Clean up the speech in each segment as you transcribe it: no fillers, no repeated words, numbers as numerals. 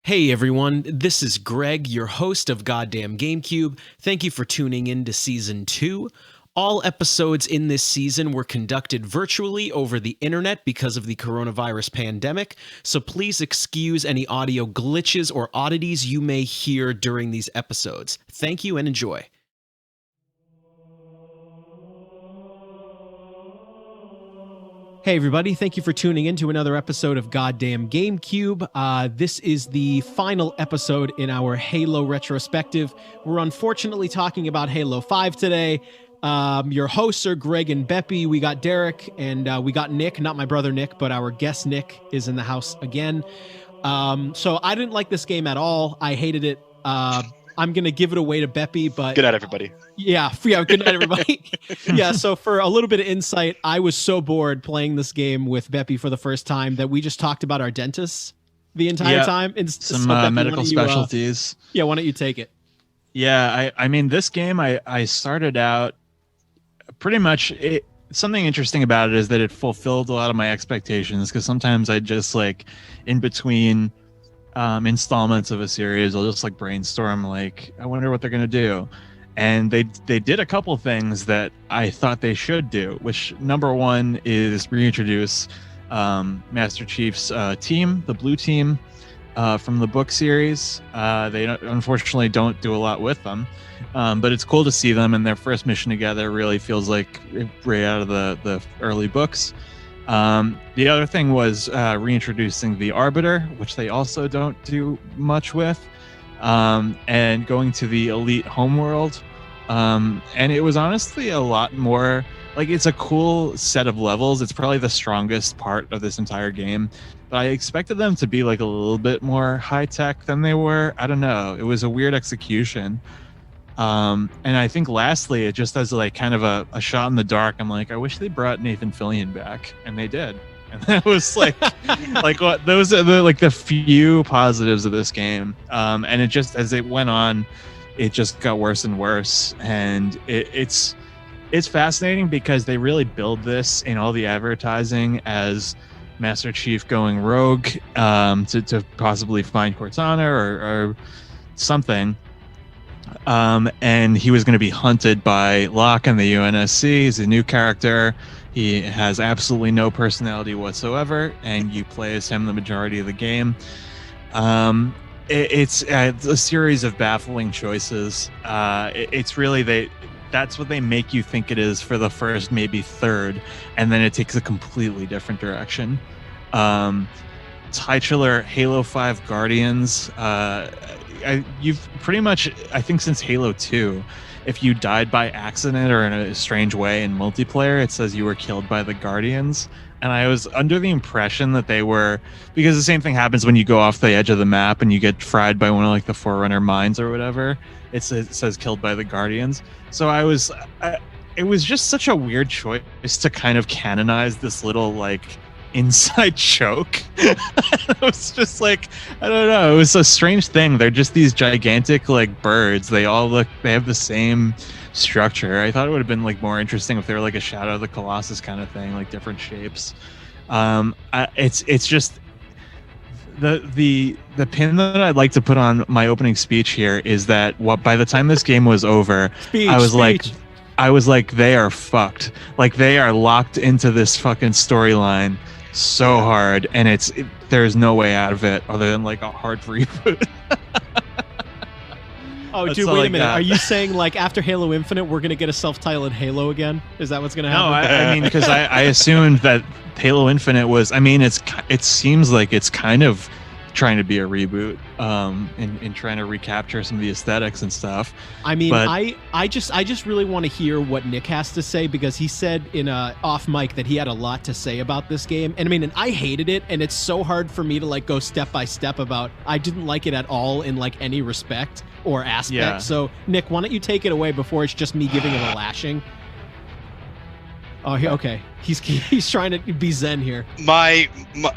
Hey everyone, this is Greg, your host of Goddamn Gamecube. Thank you for tuning in to Season 2. All episodes in this season were conducted virtually over the internet because of the coronavirus pandemic, so please excuse any audio glitches or oddities you may hear during these episodes. Thank you and enjoy. Hey everybody, thank you for tuning in to another episode of Goddamn Gamecube. This is the final episode in our Halo retrospective. We're unfortunately talking about Halo 5 today. Your hosts are Greg and Beppy. We got Derek and we got Nick, not my brother Nick, but our guest Nick is in the house again. So I didn't like this game at all. I hated it. I'm going to give it away to Beppy, but... Good night, everybody. Yeah, good night, everybody. Yeah, so for a little bit of insight, I was so bored playing this game with Beppy for the first time that we just talked about our dentists the entire time. Some medical specialties. Why don't you take it? Yeah, I mean, this game, I started out pretty much... Something interesting about it is that it fulfilled a lot of my expectations, because sometimes I just, like, in between... installments of a series, I'll just like brainstorm, like, I wonder what they're gonna do, and they did a couple things that I thought they should do, which number one is reintroduce Master Chief's team, the blue team, from the book series. They unfortunately don't do a lot with them, but it's cool to see them, and their first mission together really feels like right out of the early books. The other thing was reintroducing the Arbiter, which they also don't do much with, and going to the elite homeworld. And it was honestly a lot more, like, it's a cool set of levels. It's probably the strongest part of this entire game, but I expected them to be like a little bit more high-tech than they were. I don't know. It was a weird execution. And I think lastly, it just as like kind of a shot in the dark, I'm like, I wish they brought Nathan Fillion back, and they did. And that was like, what, those are the few positives of this game. And it just, as it went on, it just got worse and worse. And it's fascinating because they really build this in all the advertising as Master Chief going rogue, to possibly find Cortana or something. And he was going to be hunted by Lock and the UNSC. He's a new character. He has absolutely no personality whatsoever, and you play as him the majority of the game. It's a series of baffling choices. It's really that's what they make you think it is for the first, maybe third, and then it takes a completely different direction. Titular Halo 5 Guardians. You've pretty much, I think since Halo 2, if you died by accident or in a strange way in multiplayer, it says you were killed by the Guardians. And I was under the impression that they were, because the same thing happens when you go off the edge of the map and you get fried by one of like the Forerunner mines or whatever. It says killed by the Guardians. So it was just such a weird choice to kind of canonize this little like inside joke. It was just like, I don't know, it was a strange thing. They're just these gigantic like birds. They have the same structure. I thought it would have been like more interesting if they were like a Shadow of the Colossus kind of thing, like different shapes. It's just the pin that I'd like to put on my opening speech here is that by the time this game was over, I was like, they are fucked. Like, they are locked into this fucking storyline so hard, and there's no way out of it other than like a hard reboot. Oh, dude, wait a minute. Are you saying like after Halo Infinite, we're gonna get a self-titled Halo again? Is that what's gonna happen? No, I mean, because I assumed that Halo Infinite was. I mean, it seems like it's kind of trying to be a reboot, and trying to recapture some of the aesthetics and stuff. I mean, but I just really want to hear what Nick has to say, because he said in off mic that he had a lot to say about this game. And I mean, and I hated it, and it's so hard for me to like go step by step about. I didn't like it at all in like any respect or aspect. Yeah. So Nick, why don't you take it away before it's just me giving it a lashing? Oh, okay. He's trying to be zen here.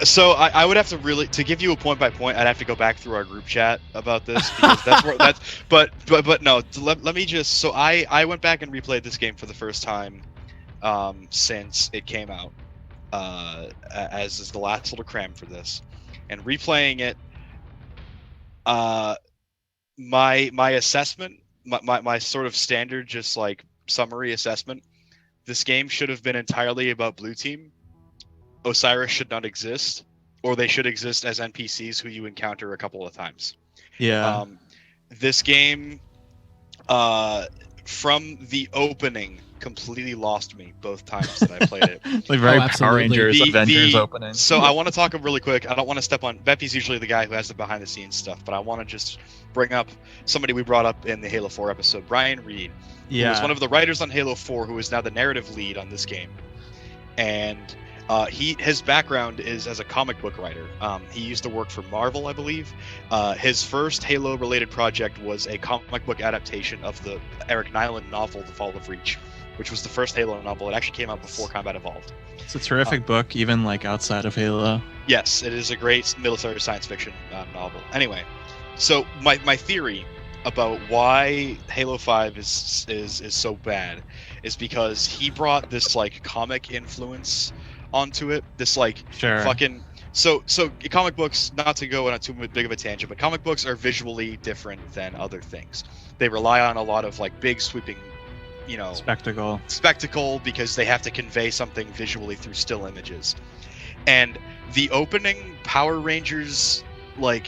So I would have to really, to give you a point by point, I'd have to go back through our group chat about this, because but no, let me just, so I went back and replayed this game for the first time since it came out, as is the last little cram for this, and replaying it My assessment, my sort of standard, just like summary assessment. This game should have been entirely about blue team. Osiris should not exist, or they should exist as NPCs who you encounter a couple of times. Yeah. This game, from the opening, completely lost me both times that I played it. Like very Power absolutely. Rangers Avengers opening. So I want to talk really quick. I don't want to step on. Beppy's usually the guy who has the behind the scenes stuff, but I want to just bring up somebody we brought up in the Halo 4 episode, Brian Reed. Yeah. Who was one of the writers on Halo 4, who is now the narrative lead on this game. And his background is as a comic book writer. He used to work for Marvel, I believe. His first Halo-related project was a comic book adaptation of the Eric Nyland novel, The Fall of Reach, which was the first Halo novel. It actually came out before Combat Evolved. It's a terrific book, even like outside of Halo. Yes, it is a great military science fiction novel. Anyway, so my theory about why Halo 5 is so bad is because he brought this like comic influence onto it. This like fucking so comic books, not to go on a too big of a tangent, but comic books are visually different than other things. They rely on a lot of like big sweeping, you know, spectacle because they have to convey something visually through still images. And the opening Power Rangers, like,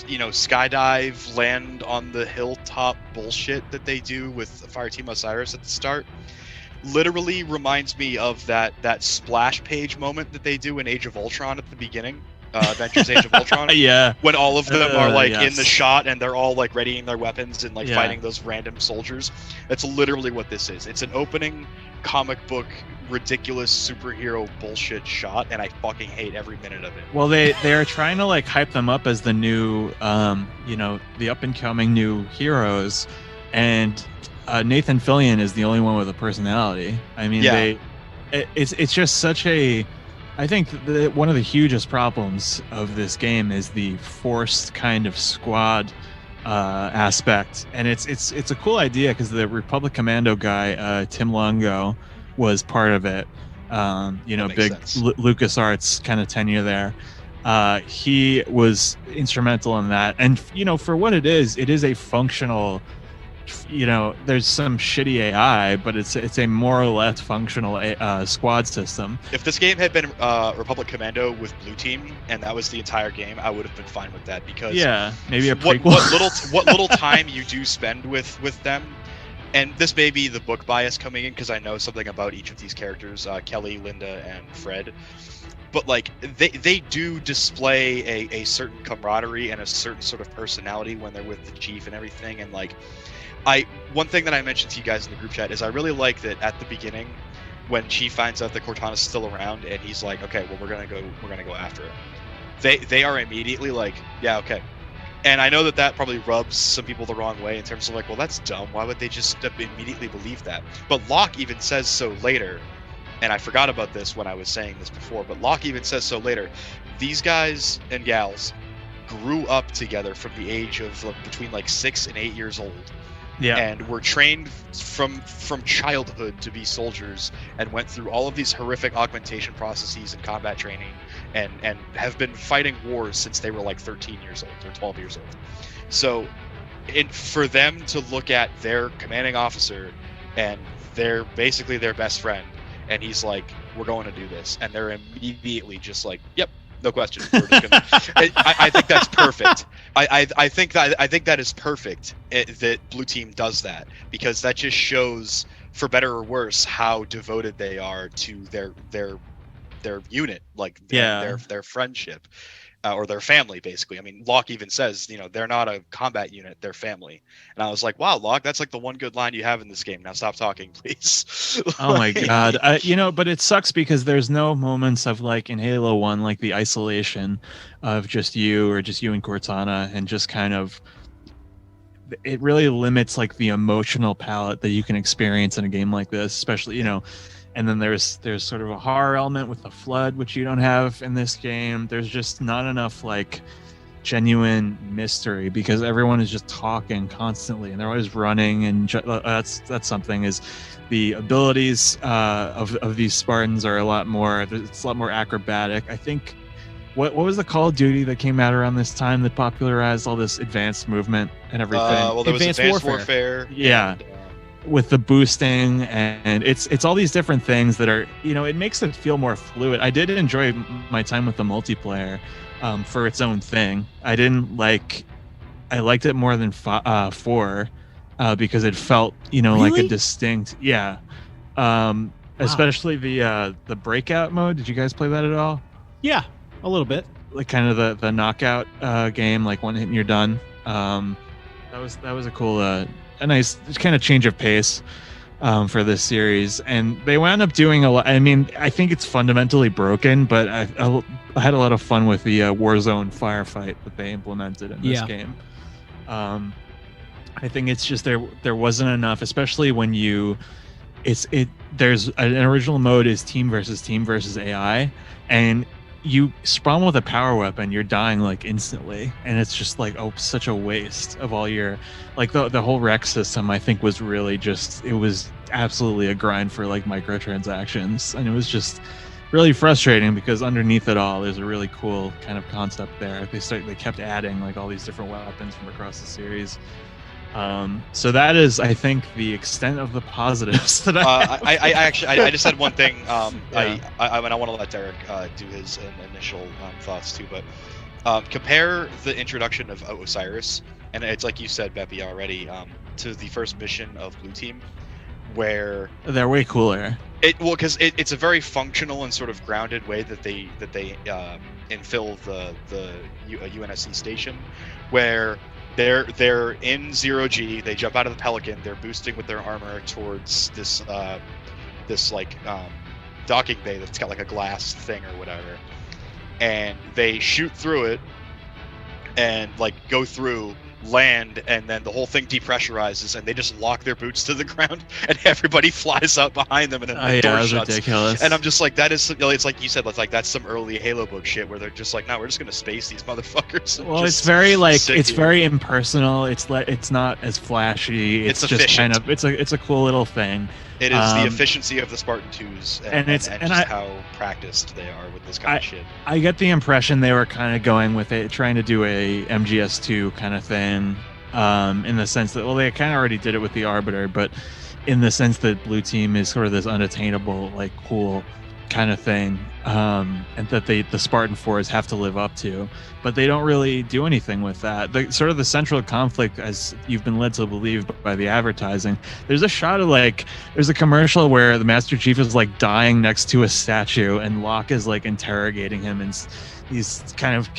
you know, skydive, land on the hilltop bullshit that they do with Fireteam Osiris at the start literally reminds me of that splash page moment that they do in Age of Ultron at the beginning. Avengers Age of Ultron. Yeah. When all of them are like in the shot and they're all like readying their weapons and like fighting those random soldiers. That's literally what this is. It's an opening comic book ridiculous superhero bullshit shot, and I fucking hate every minute of it. Well, they are trying to like hype them up as the new you know, the up and coming new heroes, and Nathan Fillion is the only one with a personality. I mean, it's just such a, I think that one of the hugest problems of this game is the forced kind of squad aspect, and it's a cool idea because the Republic Commando guy, Tim Longo, was part of it. You know, big LucasArts kind of tenure there. He was instrumental in that, and you know, for what it is a functional. You know, there's some shitty AI, but it's a more or less functional squad system. If this game had been Republic Commando with Blue Team and that was the entire game, I would have been fine with that because maybe a prequel. what little time you do spend with them, and this may be the book bias coming in because I know something about each of these characters, Kelly, Linda, and Fred. But like they do display a certain camaraderie and a certain sort of personality when they're with the chief and everything, and like. One thing that I mentioned to you guys in the group chat is I really like that at the beginning when Chief finds out that Cortana's still around and he's like, okay, well we're gonna go after her. They are immediately like, yeah, okay. And I know that probably rubs some people the wrong way in terms of like, well that's dumb. Why would they just immediately believe that? But Locke even says so later, and I forgot about this when I was saying this before, but Locke even says so later. These guys and gals grew up together from the age of between like 6 and 8 years old. Yeah. And were trained from childhood to be soldiers and went through all of these horrific augmentation processes and combat training and have been fighting wars since they were like 13 years old or 12 years old. So for them to look at their commanding officer and they're basically their best friend and he's like, we're going to do this. And they're immediately just like, yep. No question. We're just gonna, I think that's perfect. I think that is perfect that Blue Team does that because that just shows, for better or worse, how devoted they are to their unit, like their friendship. Or their family, basically. I mean, Locke even says, you know, they're not a combat unit, they're family. And I was like, wow, Locke, that's like the one good line you have in this game. Now stop talking, please. Oh my God. You know, but it sucks because there's no moments of like in Halo 1, like the isolation of just you and Cortana and just kind of, it really limits like the emotional palette that you can experience in a game like this, especially, you know. And then there's sort of a horror element with the flood, which you don't have in this game. There's just not enough like genuine mystery because everyone is just talking constantly and they're always running. And that's something is the abilities of these Spartans are a lot more. It's a lot more acrobatic. I think what was the Call of Duty that came out around this time that popularized all this advanced movement and everything? Well, there was Advanced Warfare. Yeah. And, with the boosting, and it's all these different things that are, it makes it feel more fluid. I did enjoy my time with the multiplayer for its own thing. I liked it more than 4 because it felt Really? like a distinct especially the breakout mode. Did you guys play that at all? Yeah, a little bit. Like kind of the knockout game, like one hit and you're done. That was a cool a nice kind of change of pace for this series, and they wound up doing a lot. I mean, I think it's fundamentally broken, but I had a lot of fun with the Warzone firefight that they implemented in this game. I think it's just there wasn't enough, especially when there's an original mode is team versus AI, and you spawn with a power weapon, you're dying like instantly, and it's just like such a waste of all your the whole rec system. I think was really it was absolutely a grind for like microtransactions, and it was just really frustrating because underneath it all there's a really cool kind of concept there. They kept adding like all these different weapons from across the series. So that is, I think, the extent of the positives that I just had one thing. Yeah. I want to let Derek do his initial thoughts too, but compare the introduction of Osiris, and it's like you said, Beppy, already, to the first mission of Blue Team, where they're way cooler. Because it's a very functional and sort of grounded way that they infill the UNSC station, where they're in 0G. They jump out of the Pelican. They're boosting with their armor towards this docking bay that's got like a glass thing or whatever, and they shoot through it and like go through, land, and then the whole thing depressurizes, and they just lock their boots to the ground, and everybody flies out behind them, and then the door shuts. Ridiculous. And I'm just like, that is, it's like you said, that's some early Halo book shit where they're just like, no, we're just gonna space these motherfuckers. Well, it's very very impersonal. It's not as flashy. It's just efficient. kind of it's a cool little thing. It is the efficiency of the Spartan 2s and just how practiced they are with this kind of shit. I get the impression they were kind of going with it, trying to do a MGS2 kind of thing, in the sense that, well, they kind of already did it with the Arbiter, but in the sense that Blue Team is sort of this unattainable, like, cool kind of thing, and that the Spartan 4s have to live up to, but they don't really do anything with that. The central conflict, as you've been led to believe by the advertising, there's a shot of there's a commercial where the Master Chief is like dying next to a statue, and Locke is like interrogating him, and he's kind of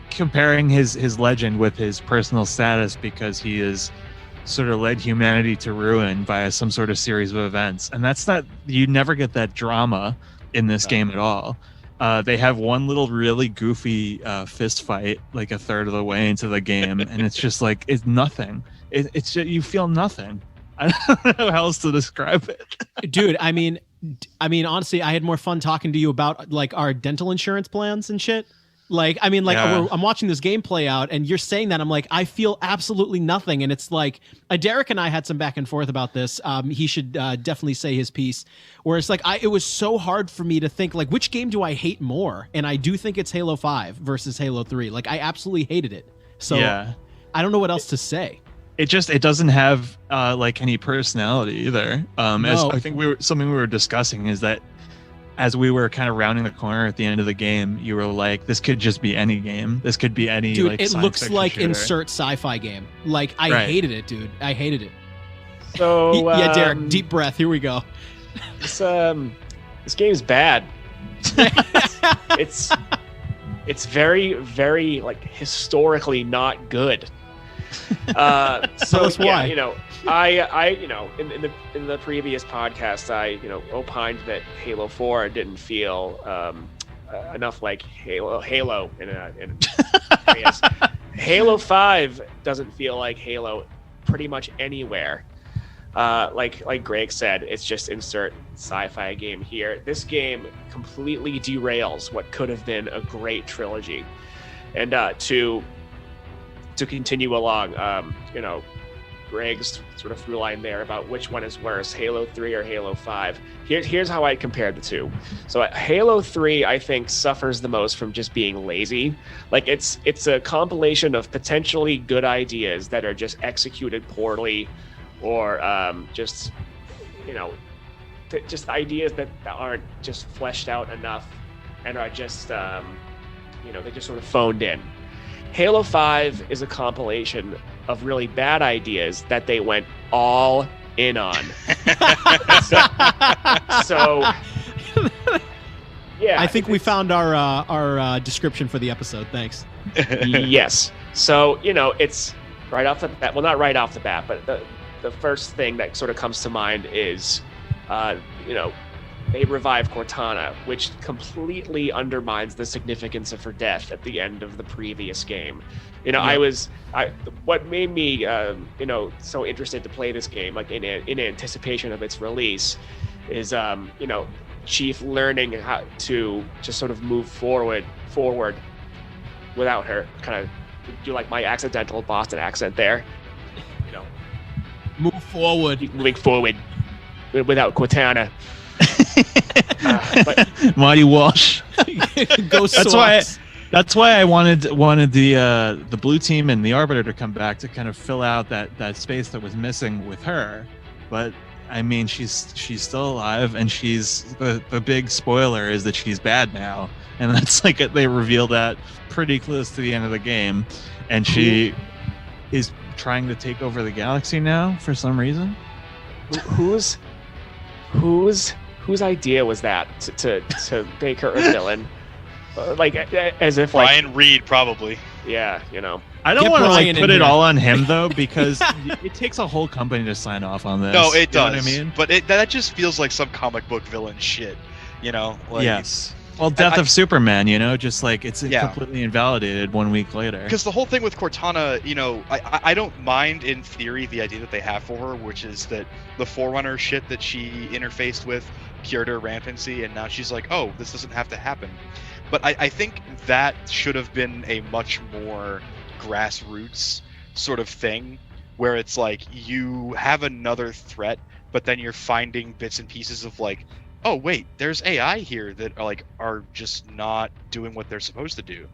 comparing his legend with his personal status, because he is sort of led humanity to ruin via some sort of series of events, and you never get that drama in this game at all. They have one little really goofy fist fight like a third of the way into the game, and it's just like, it's nothing. It's just, you feel nothing. I don't know how else to describe it. Dude, I mean honestly, I had more fun talking to you about like our dental insurance plans and shit. I'm watching this game play out, and you're saying that, I'm like, I feel absolutely nothing. And it's like, Derek and I had some back and forth about this. He should definitely say his piece, where it's like, it was so hard for me to think, like, which game do I hate more? And I do think it's Halo 5 versus Halo 3. Like, I absolutely hated it. So yeah. I don't know what else to say. It doesn't have like any personality either. No. As I think something we were discussing is that, as we were kind of rounding the corner at the end of the game, you were like, this could just be any game. This could be any, dude, like, it looks like shooter. Insert sci-fi game. Like, I hated it, dude. I hated it. So yeah, Derek, deep breath. Here we go. This game's bad. It's very, very, like, historically not good. Tell us why. I in the previous podcast, I opined that Halo 4 didn't feel enough like Halo Halo 5 doesn't feel like Halo pretty much anywhere. Like Greg said, it's just insert sci-fi game here. This game completely derails what could have been a great trilogy, and to continue along, Greg's sort of through line there about which one is worse, Halo 3 or Halo 5. Here's how I compared the two. So Halo 3, I think, suffers the most from just being lazy. Like it's a compilation of potentially good ideas that are just executed poorly, or just just ideas that aren't just fleshed out enough and are just they just sort of phoned in. Halo 5 is a compilation of really bad ideas that they went all in on. so yeah, I think we found our description for the episode. Thanks. Yes. So, it's right off the bat. Well, not right off the bat, but the first thing that sort of comes to mind is, they revive Cortana, which completely undermines the significance of her death at the end of the previous game. What made me, so interested to play this game, like in anticipation of its release, is, Chief learning how to just sort of move forward without her. Kind of do like my accidental Boston accent there. Move forward. Moving forward without Cortana. But Marty Walsh. Go Sox. That's why I wanted the blue team and the Arbiter to come back to kind of fill out that space that was missing with her. But I mean, she's still alive, and she's the big spoiler is that she's bad now, and that's like they reveal that pretty close to the end of the game, and she is trying to take over the galaxy now for some reason. Whose idea was that to make her a villain? Like as if Brian Reed probably. Yeah, I don't want to put it all on him though, because it takes a whole company to sign off on this. No, it does. Know what I mean? But that just feels like some comic book villain shit. Yes. Well, Death of Superman, just like it's completely invalidated 1 week later. Because the whole thing with Cortana, I don't mind in theory the idea that they have for her, which is that the Forerunner shit that she interfaced with cured her rampancy, and now she's like, oh, this doesn't have to happen. But I think that should have been a much more grassroots sort of thing, where it's like you have another threat, but then you're finding bits and pieces of like, oh wait, there's AI here that are just not doing what they're supposed to do,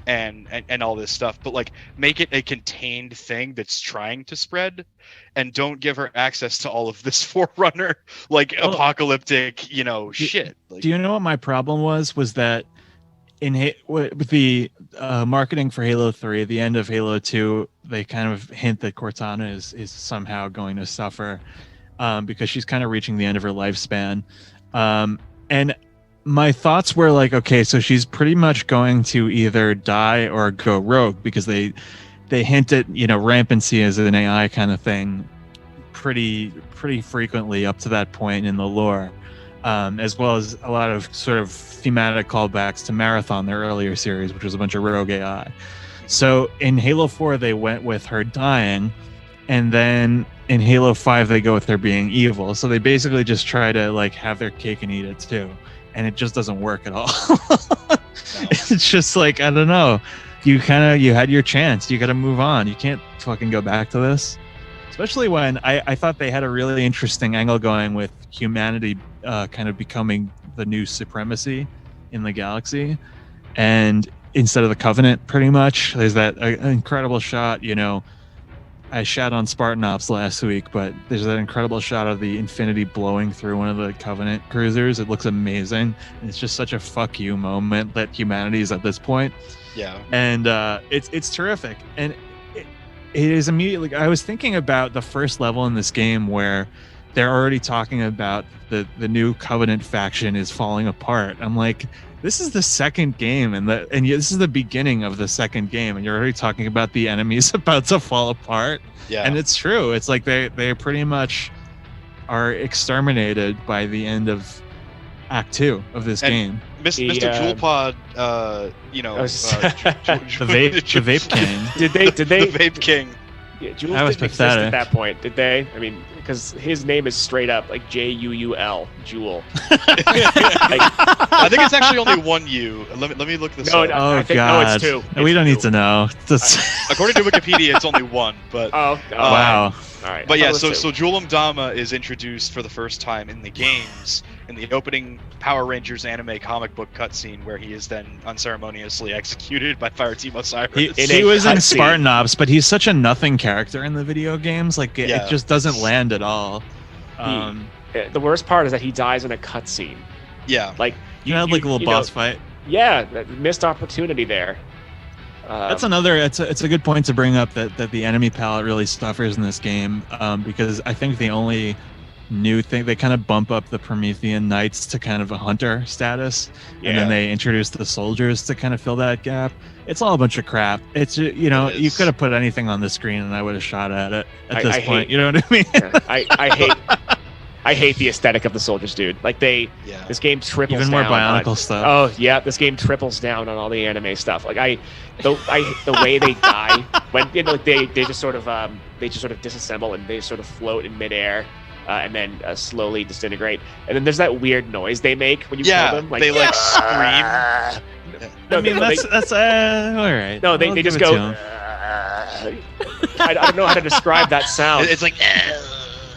and all this stuff. But like, make it a contained thing that's trying to spread, and don't give her access to all of this Forerunner apocalyptic shit. Do you know what my problem was that with the marketing for Halo 3, at the end of Halo 2, they kind of hint that Cortana is somehow going to suffer because she's kind of reaching the end of her lifespan. And my thoughts were like, okay, so she's pretty much going to either die or go rogue, because they hint at rampancy as an AI kind of thing pretty frequently up to that point in the lore. As well as a lot of sort of thematic callbacks to Marathon, their earlier series, which was a bunch of rogue AI. So in Halo 4, they went with her dying, and then in Halo 5, they go with her being evil. So they basically just try to have their cake and eat it too, and it just doesn't work at all. No. It's just like, I don't know. You had your chance. You got to move on. You can't fucking go back to this. Especially when I thought they had a really interesting angle going with humanity kind of becoming the new supremacy in the galaxy, and instead of the Covenant, pretty much. There's that incredible shot, I shat on Spartan Ops last week, but there's that incredible shot of the Infinity blowing through one of the Covenant cruisers. It looks amazing, and it's just such a fuck you moment that humanity is at this point. Yeah. And it's terrific. And it is immediately, I was thinking about the first level in this game where they're already talking about the new Covenant faction is falling apart. I'm like, this is the second game, and this is the beginning of the second game, and you're already talking about the enemies about to fall apart. Yeah. And it's true. It's like they pretty much are exterminated by the end of Act 2 of this game. Mr. Jewelpod, the vape king. Did they the Vape King. Yeah, Jules That was didn't exist at pathetic. that point, did they? I mean, because his name is straight up like Juul, Jewel. I think it's actually only one U. Let me look this up. Oh I think, God! no, it's two. No, we It's don't two. need to know. According to Wikipedia, it's only one. But Wow. All right. But I yeah, thought it was so two. Julum Dama is introduced for the first time in the games in the opening Power Rangers anime comic book cutscene, where he is then unceremoniously executed by Fireteam Osiris. He was in Spartan Ops, but he's such a nothing character in the video games. Like it Yeah. just doesn't land at all. The worst part is that he dies in a cutscene. Yeah. Like You had like a little boss fight. Yeah, that missed opportunity there. That's another. It's a good point to bring up that the enemy palette really suffers in this game, because I think the only new thing, they kind of bump up the Promethean Knights to kind of a hunter status, and then they introduce the soldiers to kind of fill that gap. It's all a bunch of crap. It's you is. could have put anything on the screen and I would have shot at it at this I point. hate- You know what I mean? I hate the aesthetic of the soldiers, dude. Like Yeah. this game triples Even more down Bionicle on, stuff. Oh yeah, this game triples down on all the anime stuff. Like the way they die when like they just sort of disassemble and they sort of float in midair. And then slowly disintegrate, and then there's that weird noise they make when you kill them. Like they like scream. I mean, that's all right. No, they I'll just give it go. to 'em. I don't know how to describe that sound. It's like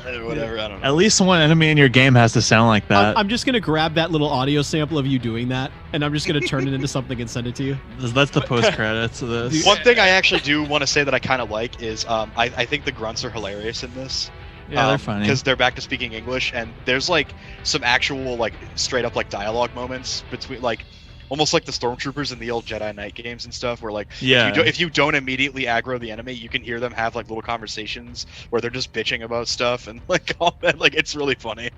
or whatever. I don't know. At least one enemy in your game has to sound like that. I'm just gonna grab that little audio sample of you doing that, and I'm just gonna turn it into something and send it to you. That's the post credits of this. One thing I actually do want to say that I kind of like is I think the grunts are hilarious in this. Yeah, they're funny. Because they're back to speaking English, and there's like some actual like straight up like dialogue moments between like almost like the stormtroopers in the old Jedi Knight games and stuff, where like if you don't immediately aggro the enemy, you can hear them have like little conversations where they're just bitching about stuff and like all that. Like it's really funny.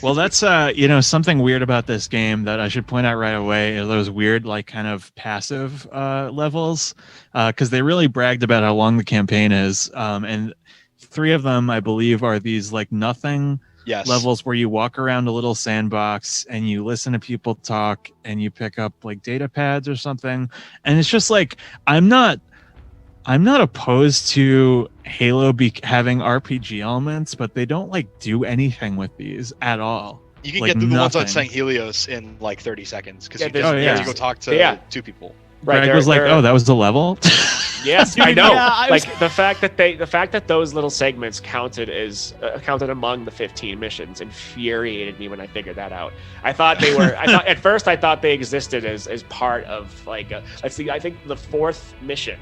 Well, that's something weird about this game that I should point out right away are those weird like kind of passive levels, because they really bragged about how long the campaign is, and 3 of them I believe are these like nothing levels where you walk around a little sandbox and you listen to people talk and you pick up like data pads or something, and it's just like I'm not opposed to Halo having RPG elements, but they don't like do anything with these at all. You can like get through the ones on nothing. St. Helios in like 30 seconds because you there's- have to go talk to 2 people. Right, Greg was like, "Oh, that was the level." Yes, I know. Yeah, I was- like the fact that those little segments counted among the 15 missions infuriated me when I figured that out. At first I thought they existed as part of like let's see. I think the 4th mission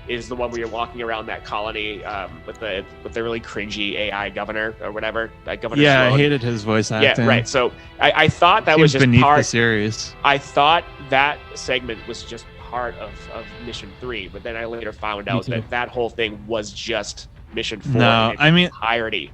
is the one where you're walking around that colony with the really cringy AI governor or whatever. Governor Yeah, I Sloan. hated his voice acting. Yeah, right. So I thought that was Seems just beneath part. the series. I thought that segment was just part of mission 3, but then I later found out too. that whole thing was just mission 4. No, in its I mean- entirety.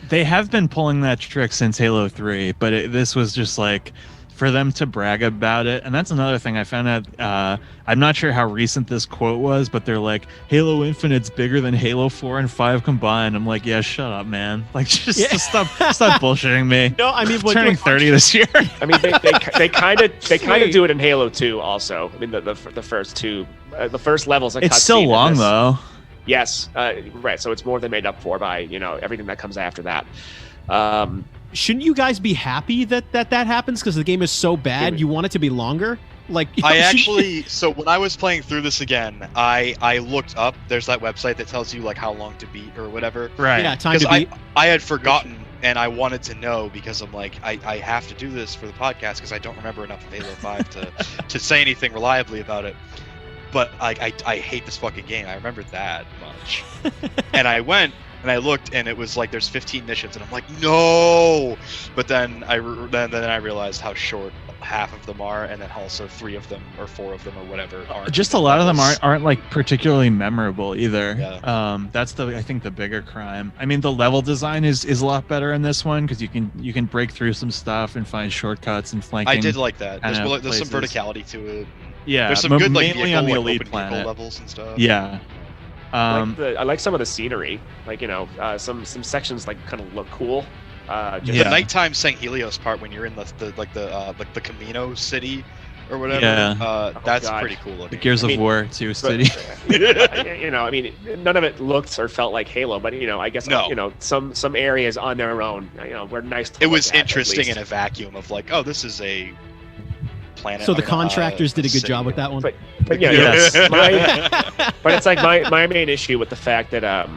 They have been pulling that trick since Halo 3, but this was just like for them to brag about it. And that's another thing I found out. I'm not sure how recent this quote was, but they're like, Halo Infinite's bigger than Halo 4 and 5 combined. I'm like, yeah, shut up, man. Like, just stop bullshitting me. No, I mean, I'm turning 30 this year. I mean, they kind of do it in Halo 2 also. I mean, the first 2, the first level's a It's cutscene still in long this. though. Yes, right. So it's more than made up for by everything that comes after that. Shouldn't you guys be happy that happens because the game is so bad? You want it to be longer? Like So when I was playing through this again, I looked up. There's that website that tells you like how long to beat or whatever. Right. Yeah, time to Because beat. I had forgotten and I wanted to know because I'm like I have to do this for the podcast because I don't remember enough of Halo 5 to say anything reliably about it. But I hate this fucking game. I remember that much. And I went and I looked and it was like there's 15 missions and I'm like no. But then I realized how short half of them are, and then also 3 of them or 4 of them or whatever aren't. Just a lot of them aren't like particularly memorable either. Yeah. That's I think the bigger crime. I mean, the level design is a lot better in this one because you can break through some stuff and find shortcuts and flanking. I did like that. There's some places. verticality to it. Yeah, There's some good like mainly vehicle, on the like, elite open planet vehicle levels and stuff. Yeah. I like some of the scenery. Like some sections like kind of look cool. The nighttime St. Helios part when you're in the Camino city or whatever. Yeah. That's God. pretty cool The looking. Gears I of mean, War 2 But, City. I mean, none of it looked or felt like Halo, but I guess No. some areas on their own, were nice. To It look was at interesting least. in a vacuum of like, oh, this is a planet. So the I mean, contractors did a good city. job with that one. But Yes. but it's like my main issue with the fact that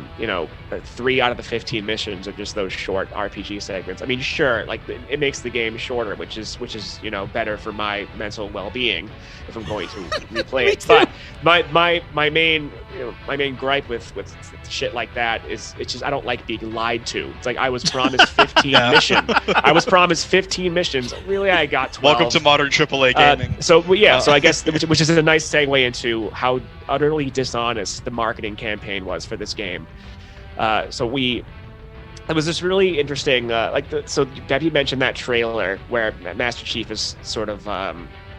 3 out of the 15 missions are just those short RPG segments. I mean, sure, like it makes the game shorter, which is better for my mental well-being if I'm going to replay it. But my main gripe with shit like that is it's just I don't like being lied to. It's like I was promised 15 missions. I was promised 15 missions. Really, I got 12. Welcome to modern AAA gaming. So I guess which is a nice segue into how utterly dishonest the marketing campaign was for this game. It was this really interesting, so Debbie mentioned that trailer where Master Chief is sort of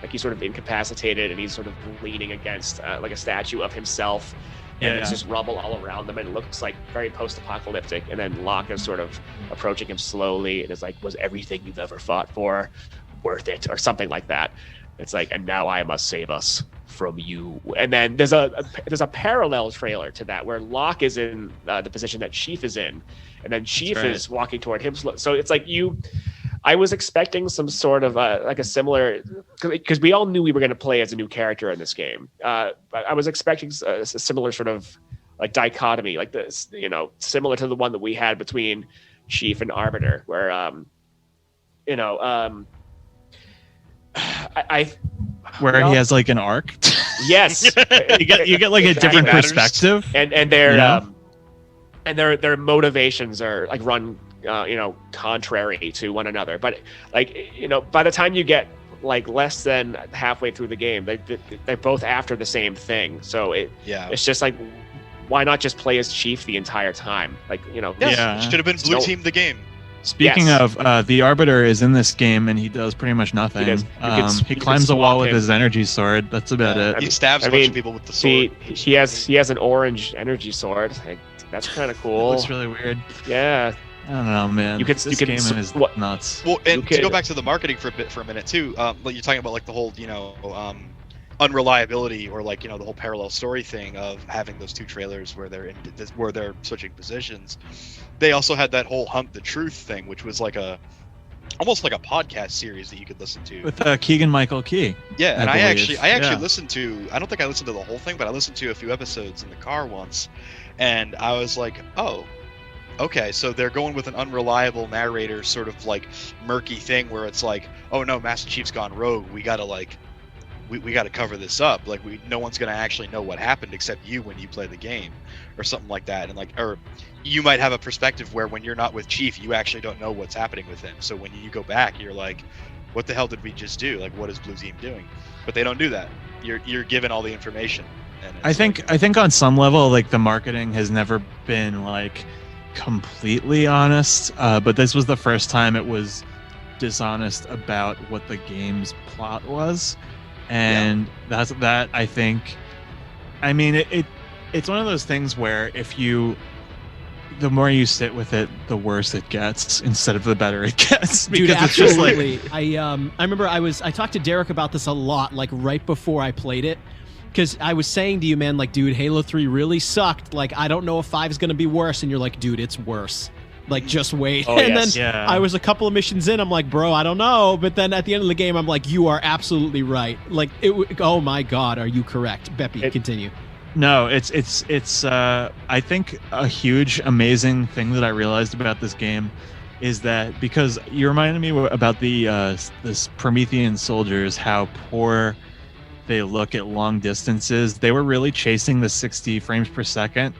he's sort of incapacitated and he's sort of leaning against like a statue of himself. And it's just rubble all around them, and it looks like very post-apocalyptic. And then Locke is sort of approaching him slowly, and is like, "Was everything you've ever fought for worth it?" or something like that. It's like, "And now I must save us from you." And then there's a parallel trailer to that where Locke is in the position that Chief is in, and then Chief is walking toward him. So it's like I was expecting some sort of like a similar, because we all knew we were going to play as a new character in this game. But I was expecting a similar sort of like dichotomy, like this, similar to the one that we had between Chief and Arbiter, where Where he has like an arc. Yes, you get like a different matters. perspective, and their their motivations are like run contrary to one another. But like by the time you get like less than halfway through the game, they're both after the same thing. So it's just like, why not just play as Chief the entire time? Like Should have been blue team the game. Speaking of, the Arbiter is in this game, and he does pretty much nothing. He climbs a wall with his energy sword. That's about it. He stabs a bunch of people with the sword. He has an orange energy sword. Like, that's kind of cool. Looks really weird. Yeah. I don't know, man. This game is nuts. Well, and to go back to the marketing for a minute too, like you're talking about like the whole unreliability or like the whole parallel story thing of having those two trailers where they're switching positions. They also had that whole Hunt the Truth thing, which was like almost like a podcast series that you could listen to with Keegan Michael Key. Yeah, and I actually listened to. I don't think I listened to the whole thing, but I listened to a few episodes in the car once, and I was like, oh. Okay, so they're going with an unreliable narrator, sort of like murky thing where it's like, oh no, Master Chief's gone rogue. We gotta we gotta cover this up. Like no one's gonna actually know what happened except you when you play the game, or something like that. And or you might have a perspective where when you're not with Chief, you actually don't know what's happening with him. So when you go back, you're like, what the hell did we just do? Like, what is Blue Team doing? But they don't do that. You're given all the information. And I think on some level, like the marketing has never been like completely honest, but this was the first time it was dishonest about what the game's plot was, and that's that. I think, I mean, it's one of those things where the more you sit with it, the worse it gets instead of the better it gets. Dude, absolutely. Just like... I remember I talked to Derek about this a lot, like right before I played it. Because I was saying to you, man, like, dude, Halo 3 really sucked. Like, I don't know if 5 is going to be worse. And you're like, dude, it's worse. Like, just wait. Then I was a couple of missions in. I'm like, bro, I don't know. But then at the end of the game, I'm like, you are absolutely right. Like, oh my God, are you correct? Beppy, continue. No, it's I think a huge, amazing thing that I realized about this game is that because you reminded me about this Promethean soldiers, how poor they look at long distances. They were really chasing the 60 frames per second.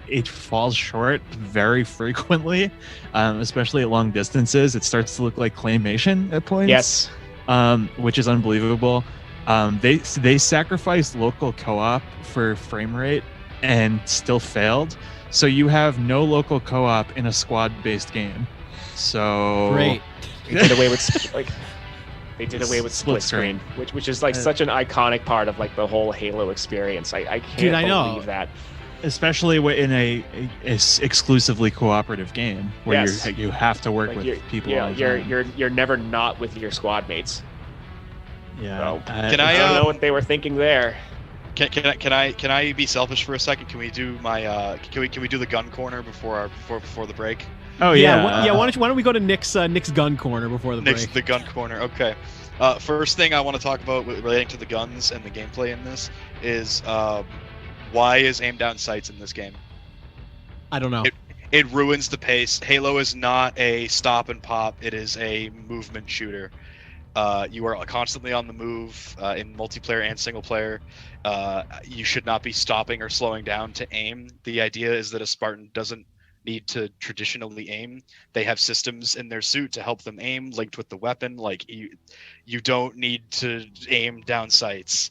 It falls short very frequently, especially at long distances. It starts to look like claymation at points. Yes. Which is unbelievable. They sacrificed local co-op for frame rate and still failed. So you have no local co-op in a squad-based game. So great. They did away with They did away with split screen, which is like such an iconic part of like the whole Halo experience. I can't believe that. Especially in a exclusively cooperative game where you have to work with people. Yeah, you're never not with your squad mates. Yeah. So, Can I don't know what they were thinking there. Can I be selfish for a second? Can we do my can we do the gun corner before the break? Oh yeah. yeah. Why don't we go to Nick's gun corner before the break? The gun corner. Okay. First thing I want to talk about relating to the guns and the gameplay in this is why is aim down sights in this game? I don't know. It ruins the pace. Halo is not a stop and pop. It is a movement shooter. You are constantly on the move in multiplayer and single player. You should not be stopping or slowing down to aim. The idea is that a Spartan doesn't need to traditionally aim. They have systems in their suit to help them aim, linked with the weapon. Like you don't need to aim down sights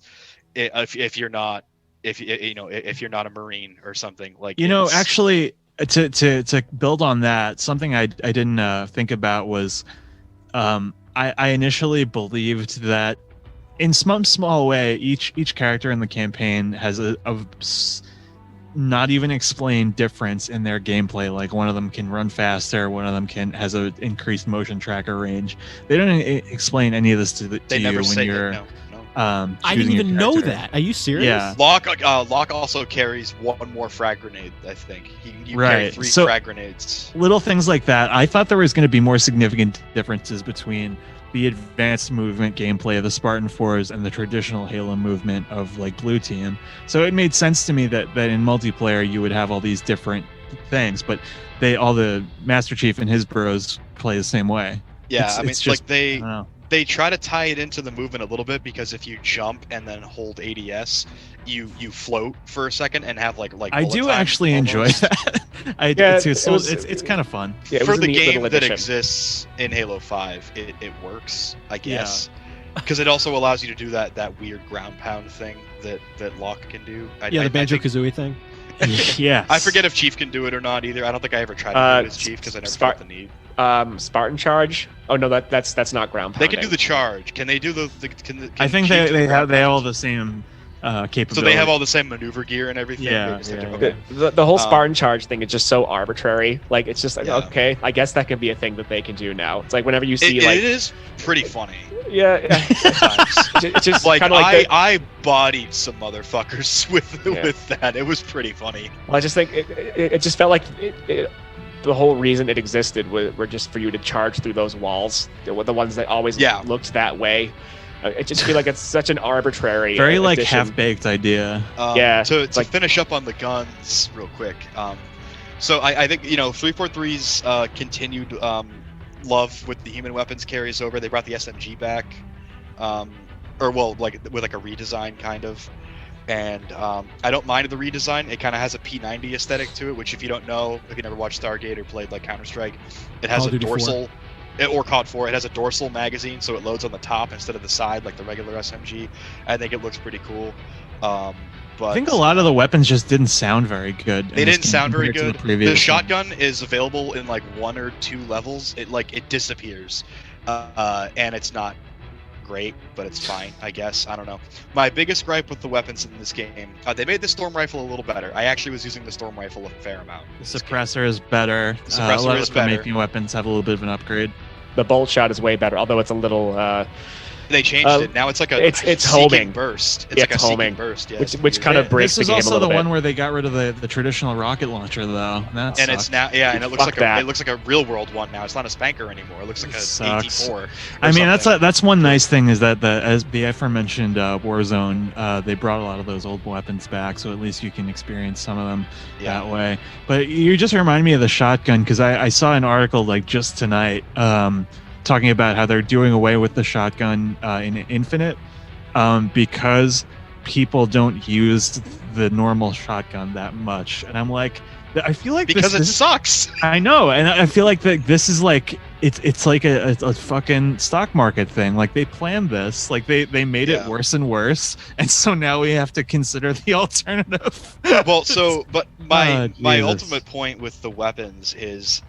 if you're not if you're not a Marine or something. Like actually, to build on that, something I didn't think about was I initially believed that in some small way each character in the campaign has a not even explained difference in their gameplay. Like one of them can run faster, one of them has an increased motion tracker range. They don't explain any of this to you when you're no. I didn't even know that. Are you serious? Yeah. Lock also carries one more frag grenade, I think. You carry 3 frag grenades. Little things like that. I thought there was going to be more significant differences between the advanced movement gameplay of the Spartan 4s and the traditional Halo movement of like Blue Team. So it made sense to me that in multiplayer you would have all these different things, but all the Master Chief and his bros play the same way. Yeah, it's just, like they try to tie it into the movement a little bit, because if you jump and then hold ADS, you float for a second and have like I do actually enjoy that. It's kind of fun. Yeah, for the game that exists in Halo 5, it works, I guess. Because it also allows you to do that weird ground pound thing that Lock can do. The Banjo-Kazooie thing. Yeah. I forget if Chief can do it or not either. I don't think I ever tried to do it as Chief because I never felt the need. Spartan Charge. Oh no, that's not ground pounding. They can do the charge. Can they do I think they have all the same capability. So they have all the same maneuver gear and everything. Yeah. Okay. The whole Spartan Charge thing is just so arbitrary. Like it's just like okay, I guess that can be a thing that they can do now. It's like whenever you see it is pretty funny. Yeah. It's just like I bodied some motherfuckers with that. It was pretty funny. Well, I just think it just felt like the whole reason it existed were just for you to charge through those walls. They were the ones that always looked that way. It just feel like it's such an arbitrary, very like half-baked idea. To finish up on the guns real quick. So I think 343's continued love with the human weapons carries over. They brought the SMG back, with like a redesign kind of. And I don't mind the redesign. It kind of has a P90 aesthetic to it, which if you don't know, if you never watched Stargate or played like Counter-Strike, it has a dorsal, or COD 4, it has a dorsal magazine, so it loads on the top instead of the side like the regular SMG. I think it looks pretty cool. But I think a lot of the weapons just didn't sound very good. They didn't sound very good. The shotgun is available in like 1 or 2 levels. It disappears, and it's not great, but it's fine, I guess. I don't know. My biggest gripe with the weapons in this game, they made the storm rifle a little better. I actually was using the storm rifle a fair amount. The suppressor is better. The suppressor is better. Making weapons have a little bit of an upgrade. The bolt shot is way better, although it's a little. They changed it. Now it's like it's homing burst. It's like a homing burst, which kind of breaks the game a little bit. This is also the one where they got rid of the traditional rocket launcher, though. It's now and it looks like a real world one now. It's not a spanker anymore. It looks like a AT4. I mean, that's one nice thing is that as the aforementioned Warzone, they brought a lot of those old weapons back, so at least you can experience some of them that way. But you just remind me of the shotgun, because I saw an article like just tonight. Talking about how they're doing away with the shotgun in Infinite because people don't use the normal shotgun that much, and I'm like, I feel like because it sucks. I know, and I feel like that this is like it's like a fucking stock market thing. Like they planned this, like they made it worse and worse, and so now we have to consider the alternative. Well, but my ultimate point with the weapons is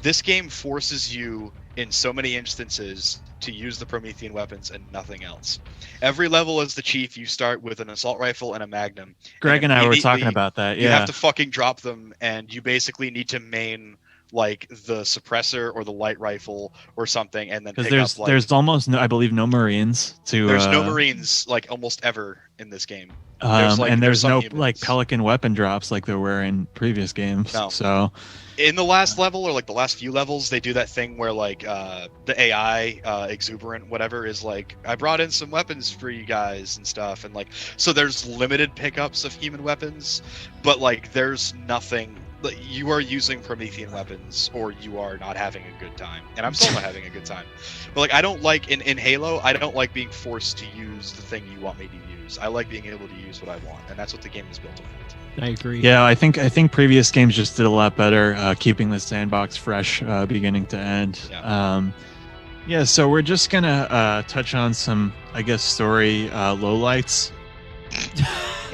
this game forces you in so many instances to use the Promethean weapons and nothing else. Every level as the Chief, you start with an assault rifle and a Magnum. Greg and I were talking about that. You have to fucking drop them, and you basically need to main like the suppressor or the light rifle or something, and then Because pick up like there's almost no, I believe, no Marines to. there's no Marines like almost ever in this game. There's And there's some no humans. like Pelican weapon drops like there were in previous games. No. So In the last level or like the last few levels, they do that thing where like the AI exuberant whatever is like, I brought in some weapons for you guys and stuff, and like so there's limited pickups of human weapons, but like there's nothing. Like, you are using Promethean weapons or you are not having a good time, and I'm still not having a good time. But like I don't like in Halo, I don't like being forced to use the thing you want me to use. I like being able to use what I want, and that's what the game is built around. I agree. yeah, I think previous games just did a lot better keeping the sandbox fresh beginning to end. Yeah. So we're just gonna touch on some, I guess, story lowlights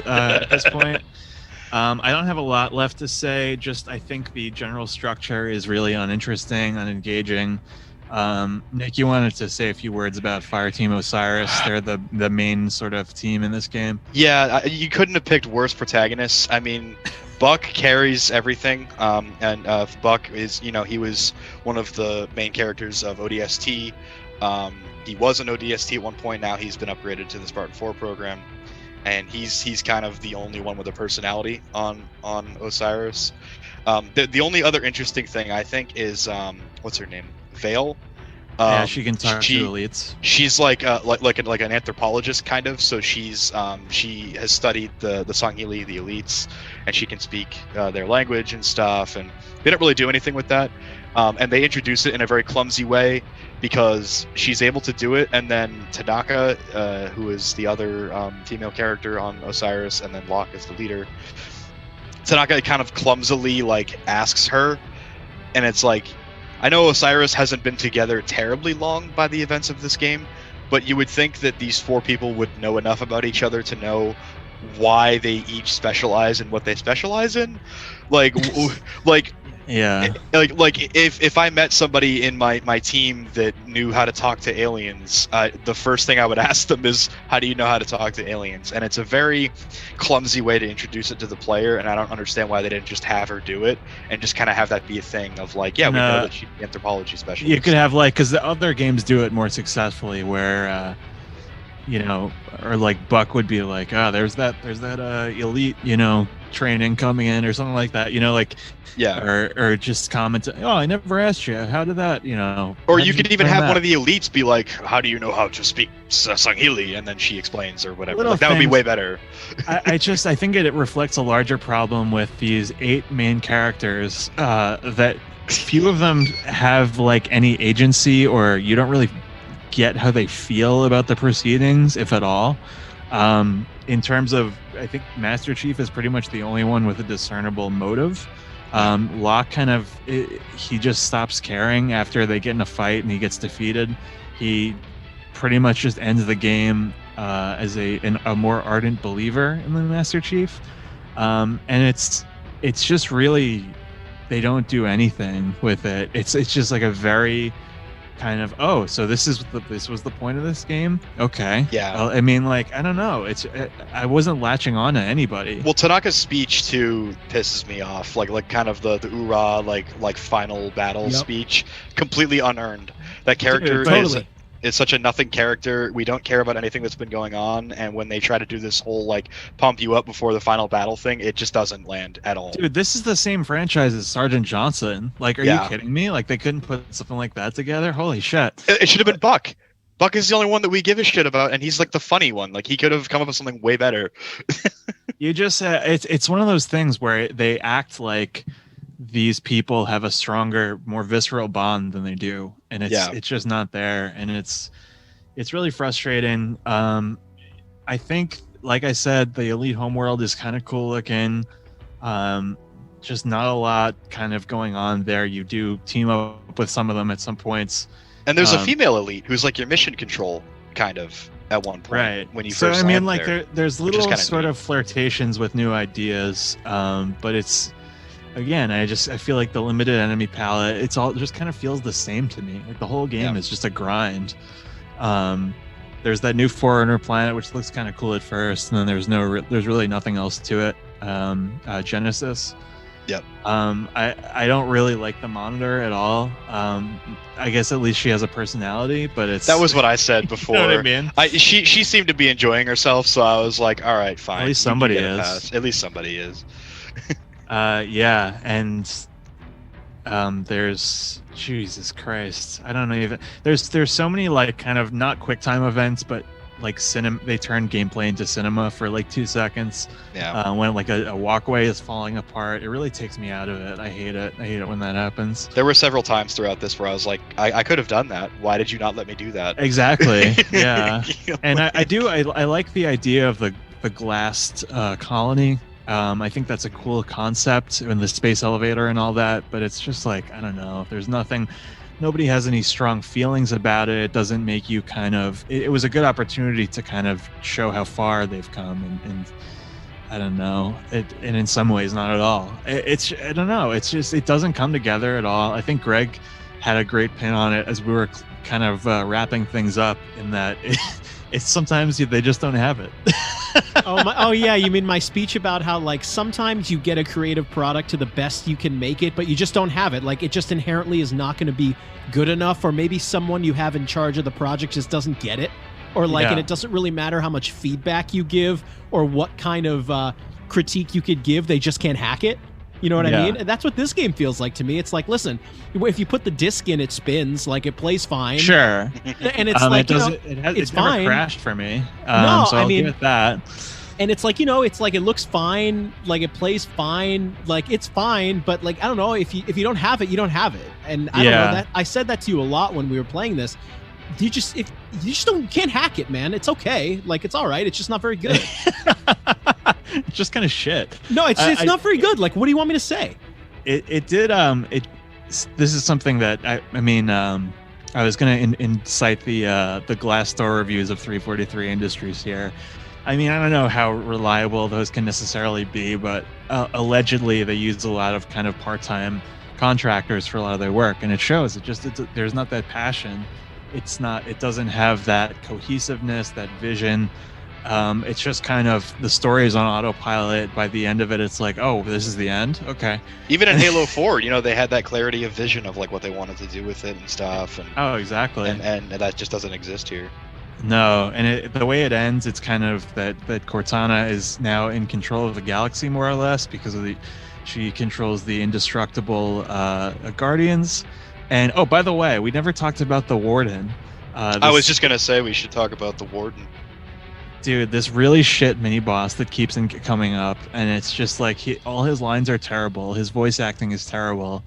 at this point. I don't have a lot left to say. Just I think the general structure is really uninteresting, unengaging. Nick, you wanted to say a few words about Fireteam Osiris. They're the main sort of team in this game. Yeah, you couldn't have picked worse protagonists. I mean, Buck carries everything, and Buck is, he was one of the main characters of ODST. He was an ODST at one point. Now he's been upgraded to the Spartan 4 program, and he's kind of the only one with a personality on Osiris. The only other interesting thing I think is what's her name? Vale. Yeah, she can talk to elites. She's like an anthropologist kind of. So she has studied the Sangheili, the elites, and she can speak their language and stuff. And they don't really do anything with that. And they introduce it in a very clumsy way because she's able to do it. And then Tanaka, who is the other female character on Osiris, and then Locke is the leader. Tanaka kind of clumsily like asks her, and it's like, I know Osiris hasn't been together terribly long by the events of this game, but you would think that these four people would know enough about each other to know why they each specialize in what they specialize in. Yeah. Like if I met somebody in my team that knew how to talk to aliens, the first thing I would ask them is, how do you know how to talk to aliens? And it's a very clumsy way to introduce it to the player, and I don't understand why they didn't just have her do it and just kind of have that be a thing of like, yeah, we know that she's an anthropology specialist. You could have like, because the other games do it more successfully, where or like Buck would be like, there's that elite, training coming in or something like that, yeah, or just comment, I never asked you, how did that, or you could even have one of the elites be like, how do you know how to speak Sangheili, and then she explains or whatever. Like, that would be way better. I think it reflects a larger problem with these 8 main characters, that few of them have like any agency, or you don't really get how they feel about the proceedings, if at all. In terms of, I think Master Chief is pretty much the only one with a discernible motive. Locke he just stops caring after they get in a fight and he gets defeated. He pretty much just ends the game as a more ardent believer in the Master Chief. And it's just really, they don't do anything with it. It's just like a very kind of, so this was the point of this game. Okay. Yeah. Well, I mean, like, I don't know. I wasn't latching on to anybody. Well, Tanaka's speech too pisses me off. Like kind of the oorah, like final battle speech, completely unearned. That character is such a nothing character. We don't care about anything that's been going on, and when they try to do this whole like pump you up before the final battle thing, it just doesn't land at all. Dude, this is the same franchise as Sergeant Johnson. Like, are you kidding me? Like, they couldn't put something like that together? Holy shit. It should have been Buck. Buck is the only one that we give a shit about, and he's like the funny one. Like, he could have come up with something way better. You just it's one of those things where they act like these people have a stronger, more visceral bond than they do, and it's just not there, and it's really frustrating. I think, like I said, the Elite Homeworld is kind of cool looking. Just not a lot kind of going on there. You do team up with some of them at some points, and there's a female elite who's like your mission control kind of at one point, right? When you first I mean, land like there's little sort of flirtations with new ideas, but it's, again, I feel like the limited enemy palette, it's all just kind of feels the same to me. Like, the whole game is just a grind. There's that new Forerunner planet, which looks kind of cool at first, and then there's really nothing else to it. Genesis. Yep. I don't really like the monitor at all. I guess at least she has a personality, but that was what I said before. You know what I mean? She seemed to be enjoying herself, so I was like, all right, fine. At least somebody is. At least somebody is. Yeah, and there's Jesus Christ. I don't know even. There's so many like kind of not QuickTime events, but like they turn gameplay into cinema for like 2 seconds. Yeah. When like a walkway is falling apart, it really takes me out of it. I hate it. I hate it when that happens. There were several times throughout this where I was like, I could have done that. Why did you not let me do that? Exactly. Yeah. And I like the idea of the glassed colony. I think that's a cool concept in the space elevator and all that, but it's just like, I don't know. There's nobody has any strong feelings about it. It doesn't make you kind of, it was a good opportunity to kind of show how far they've come, and I don't know. And in some ways, not at all. I don't know. It's just, it doesn't come together at all. I think Greg had a great pin on it as we were kind of wrapping things up, in that it's sometimes they just don't have it. Oh yeah, you mean my speech about how like sometimes you get a creative product to the best you can make it, but you just don't have it. Like it just inherently is not going to be good enough, or maybe someone you have in charge of the project just doesn't get it, or like, and it doesn't really matter how much feedback you give or what kind of critique you could give, they just can't hack it. You know what I mean? And that's what this game feels like to me. It's like, listen, if you put the disc in, it spins, like it plays fine. Sure. And it's like, it's fine. Never crashed for me. No, so I'll give it that. And it's like, it's like it looks fine, like it plays fine, like it's fine, but like I don't know, if you don't have it, you don't have it. And I don't know that I said that to you a lot when we were playing this. You can't hack it, man. It's okay, like it's all right. It's just not very good. It's just kind of shit. No, it's not very good. Like, what do you want me to say? It did. This is something that I was going to incite the Glassdoor reviews of 343 Industries here. I mean, I don't know how reliable those can necessarily be, but allegedly they use a lot of kind of part-time contractors for a lot of their work, and it shows. There's not that passion. It doesn't have that cohesiveness, that vision. It's just kind of, the story is on autopilot. By the end of it, it's like, oh, this is the end? Okay. Even in Halo 4, they had that clarity of vision of like what they wanted to do with it and stuff. And, oh, exactly. And that just doesn't exist here. No, and the way it ends, it's kind of that Cortana is now in control of the galaxy, more or less, because she controls the indestructible Guardians. And oh, by the way, we never talked about the Warden. I was just gonna say we should talk about the Warden. Dude, this really shit mini boss that keeps coming up, and it's just like all his lines are terrible. His voice acting is terrible.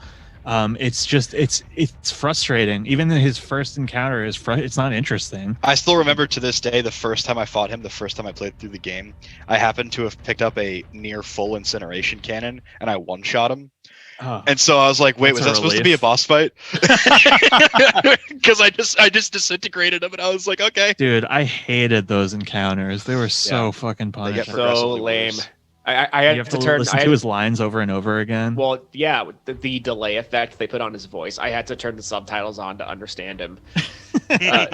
It's frustrating. Even his first encounter it's not interesting. I still remember to this day the first time I fought him, the first time I played through the game. I happened to have picked up a near full incineration cannon, and I one-shot him. Oh, and so I was like, wait, was that supposed to be a boss fight? Because I just disintegrated him, and I was like, okay. Dude, I hated those encounters. They were so fucking punishing. So lame. I had to listen to his lines over and over again. Well, yeah, the delay effect they put on his voice. I had to turn the subtitles on to understand him.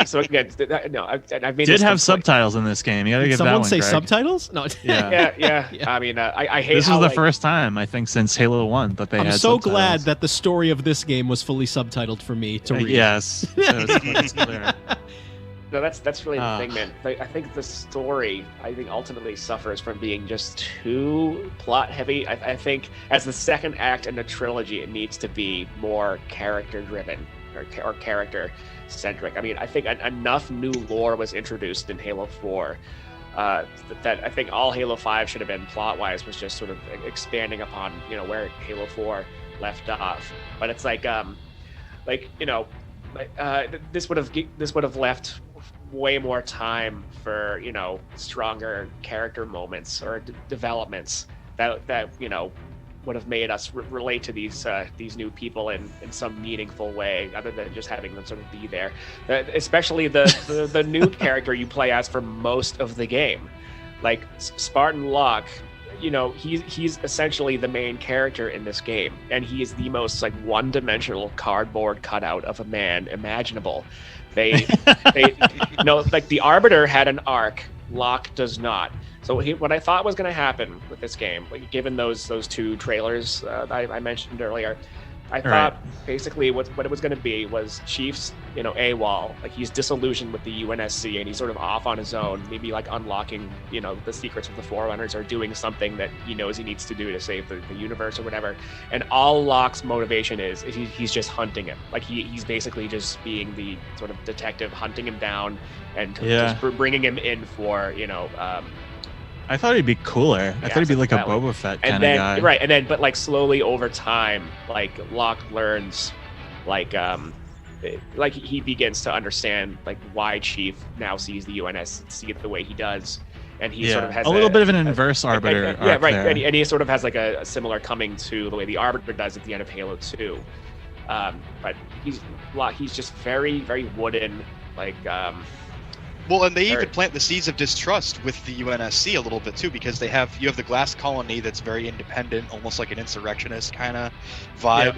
So again, I did have subtitles in this game. You gotta give that one. Someone say Greg. Subtitles? No. Yeah. I mean, I hate. This was the first time I think since Halo 1 that they had. I'm so subtitles. glad that the story of this game was fully subtitled for me to read. Yes, so it's clear. No, that's really the thing, man. I think the story, ultimately suffers from being just too plot heavy. I think as the second act in the trilogy, it needs to be more character driven or character centric. I mean, I think enough new lore was introduced in Halo 4 that I think all Halo 5 should have been plot wise was just sort of expanding upon where Halo 4 left off. But it's this would have left way more time for stronger character moments or developments that would have made us relate to these new people in some meaningful way, other than just having them sort of be there. Especially the new character you play as for most of the game, like Spartan Lock. He's essentially the main character in this game, and he is the most one-dimensional cardboard cutout of a man imaginable. They the Arbiter had an arc Lock does not. So what I thought was going to happen with this game, like given those two trailers I mentioned earlier, I thought basically what it was going to be was Chief's, AWOL, like he's disillusioned with the UNSC and he's sort of off on his own, maybe like unlocking, the secrets of the Forerunners or doing something that he knows he needs to do to save the universe or whatever. And all Locke's motivation is he's just hunting him. Like he's basically just being the sort of detective, hunting him down and just bringing him in for, I thought he'd be cooler. I thought he'd be like a Boba Fett kind of guy. Right, and then but like slowly over time, like Locke learns, like he begins to understand like why Chief now sees the UNSC the way he does, and he sort of has a little bit of an inverse Arbiter. And he sort of has like a similar coming to the way the Arbiter does at the end of Halo 2. But he's just very, very wooden, like. Well, and they even plant the seeds of distrust with the UNSC a little bit too, because you have the glass colony that's very independent, almost like an insurrectionist kind of vibe,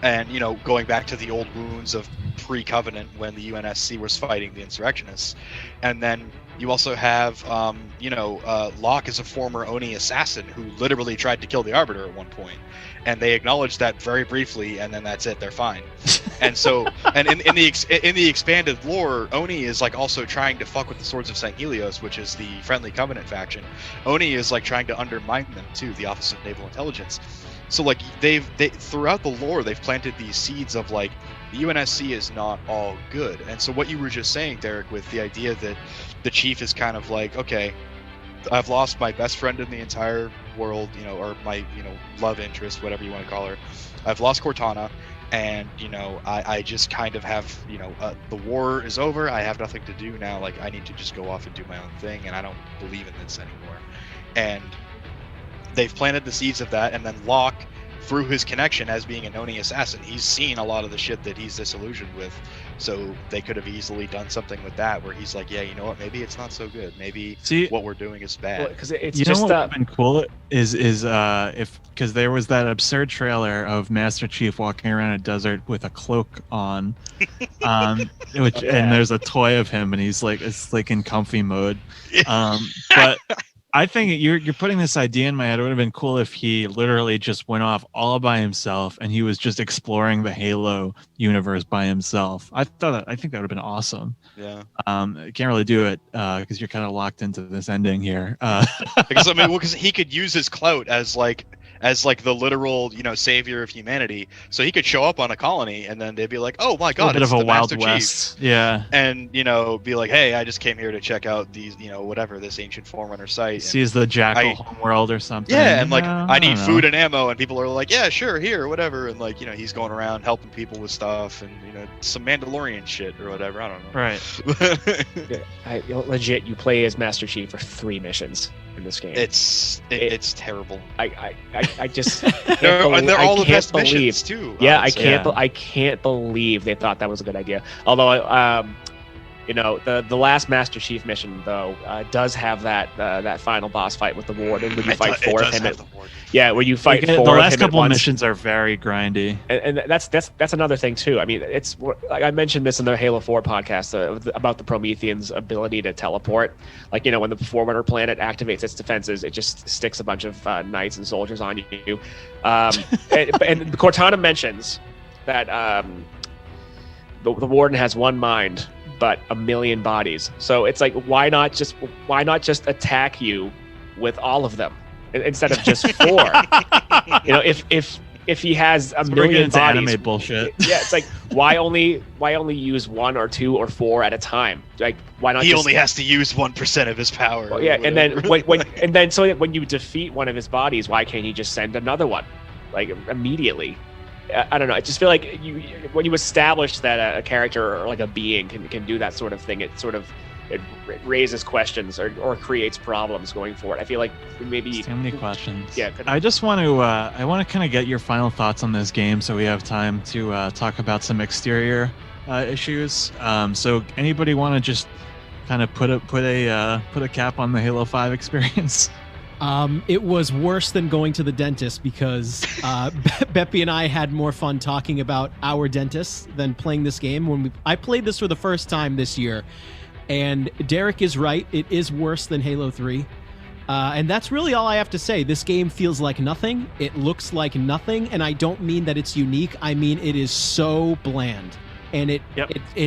and going back to the old wounds of pre-Covenant when the UNSC was fighting the insurrectionists, and then you also have Locke is a former Oni assassin who literally tried to kill the Arbiter at one point, and they acknowledge that very briefly, and then that's it. They're fine. And so, and in the expanded lore, Oni is like also trying to fuck with the Swords of St. Helios, which is the friendly Covenant faction. Oni is like trying to undermine them too, the Office of Naval Intelligence. So like they throughout the lore, they've planted these seeds of like the UNSC is not all good. And so what you were just saying, Derek, with the idea that the Chief is kind of like, okay, I've lost my best friend in the entire world, or my, love interest, whatever you want to call her. I've lost Cortana, and, I just kind of have, the war is over. I have nothing to do now. Like, I need to just go off and do my own thing, and I don't believe in this anymore. And they've planted the seeds of that, and then Locke, through his connection as being an Oni assassin, he's seen a lot of the shit that he's disillusioned with. So they could have easily done something with that, where he's like, yeah, you know what? Maybe it's not so good. Maybe what we're doing is bad. Because it's just what would have been cool is because there was that absurd trailer of Master Chief walking around a desert with a cloak on, and there's a toy of him, and he's like, it's like in comfy mode, but. I think you're putting this idea in my head. It would have been cool if he literally just went off all by himself and he was just exploring the Halo universe by himself. I think that would have been awesome. Yeah. I can't really do it because you're kind of locked into this ending here. Because he could use his clout as the literal, savior of humanity. So he could show up on a colony, and then they'd be like, "Oh my God, it's the a Wild Master West." Chief. Yeah, and be like, "Hey, I just came here to check out these, whatever this ancient Forerunner site." Sees the Jackal homeworld or something. Yeah, and I need food and ammo, and people are like, "Yeah, sure, here, whatever." And he's going around helping people with stuff, and some Mandalorian shit or whatever. I don't know. Right. Legit, you play as Master Chief for 3 missions in this game. It's terrible. I just and they're all the best missions too. Yeah, I can't believe they thought that was a good idea. Although the last Master Chief mission though does have that final boss fight with the Warden when you fight 4 of him. Where you fight 4 of him. The last couple of missions are very grindy, and that's another thing too. I mean, it's like I mentioned this in the Halo 4 podcast about the Prometheans' ability to teleport. Like when the Forerunner planet activates its defenses, it just sticks a bunch of knights and soldiers on you. And Cortana mentions that the Warden has 1 mind, but 1 million bodies. So it's like, why not just attack you with all of them instead of just 4? If he has a million bodies, anime bullshit. Yeah, it's like why only use 1 or 2 or 4 at a time? Like why not? He only has to use 1% of his power. Well, yeah, and then when you defeat one of his bodies, why can't he just send another one, like immediately? I don't know. I just feel like when you establish that a character or like a being can do that sort of thing, it raises questions or creates problems going forward. I feel like maybe too many questions. Yeah. I just want to kind of get your final thoughts on this game, so we have time to talk about some exterior issues. So anybody want to just kind of put a cap on the Halo 5 experience? It was worse than going to the dentist because Beppy and I had more fun talking about our dentist than playing this game. I played this for the first time this year, And Derek is right. It is worse than Halo 3. And that's really all I have to say. This game feels like nothing. It looks like nothing. And I don't mean that it's unique. I mean, it is so bland. And it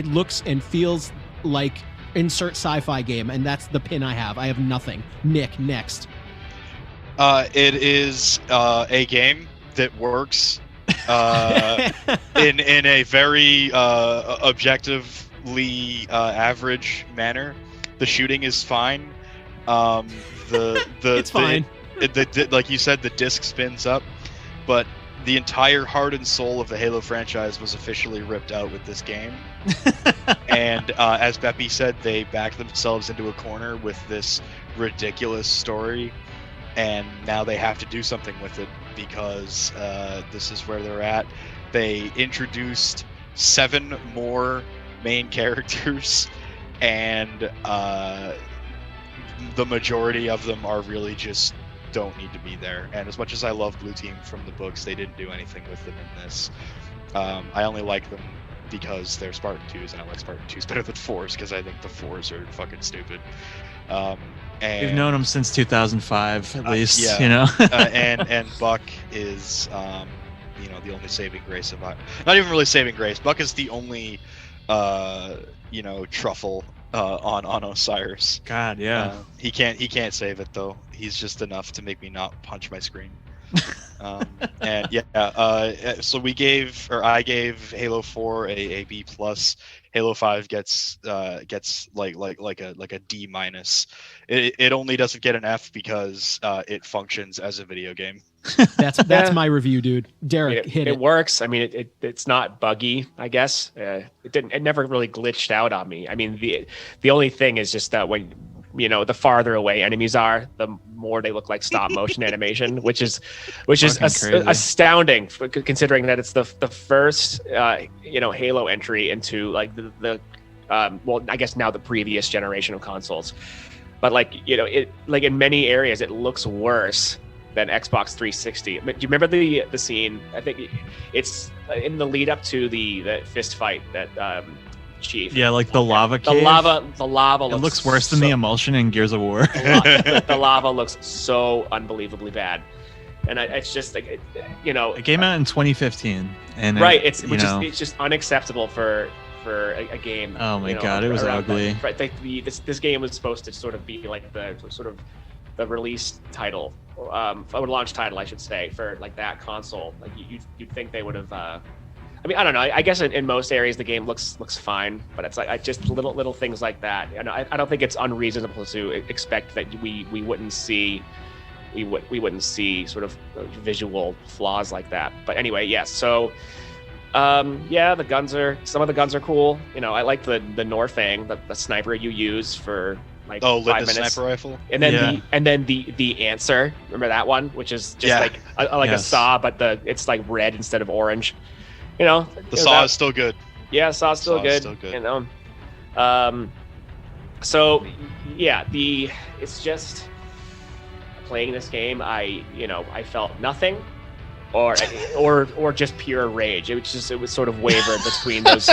looks and feels like insert sci-fi game. And that's the pin I have. I have nothing. Nick, next. It is a game that works in a very objectively average manner. The shooting is fine. It's fine. Like you said, the disc spins up, but the entire heart and soul of the Halo franchise was officially ripped out with this game. And as Beppy said, they backed themselves into a corner with this ridiculous story, and now they have to do something with it because this is where they're at. They introduced 7 more main characters, and the majority of them are really just don't need to be there. And as much as I love Blue Team from the books, they didn't do anything with them in this. I only like them because they're Spartan 2s, and I like Spartan 2s better than 4s because I think the 4s are fucking stupid. And we've known them since 2005 at least, yeah. you know. and Buck is the only saving grace of not even really saving grace. Buck is the only truffle on Osiris. God, yeah. He can't save it though. He's just enough to make me not punch my screen. And yeah, so I gave Halo 4 a B+. Halo 5 gets like a D-. It only doesn't get an F because it functions as a video game. That's my review, dude. Derek, hit it. It works. I mean, it's not buggy, I guess. It never really glitched out on me. I mean, the only thing is just that when the farther away enemies are, the more they look like stop motion animation, which is astounding considering that it's the first Halo entry into like the I guess now the previous generation of consoles. But it in many areas it looks worse than Xbox 360. Do you remember the scene? I think it's in the lead up to the fist fight that Chief. Yeah, like the lava cave. The lava looks worse than the emulsion in Gears of War. The lava looks so unbelievably bad. And it's just like it came out in 2015 and right, it's just unacceptable for a game. Oh my god, it was ugly. Right, this game was supposed to sort of be like the sort of the release title, or launch title, I should say, for like that console. Like you'd think they would have. I mean, I don't know. I guess in most areas the game looks fine, but it's like just little things like that. And I don't think it's unreasonable to expect that we wouldn't see sort of visual flaws like that. But anyway, yes. So some of the guns are cool. I like the Norfang, the sniper you use for like 5 minutes. Sniper rifle. And then the answer. Remember that one, which is just like a saw, but it's like red instead of orange. The saw is still good. Yeah, saw's still good. So yeah, it's just playing this game. I felt nothing, or just pure rage. It was sort of wavered between those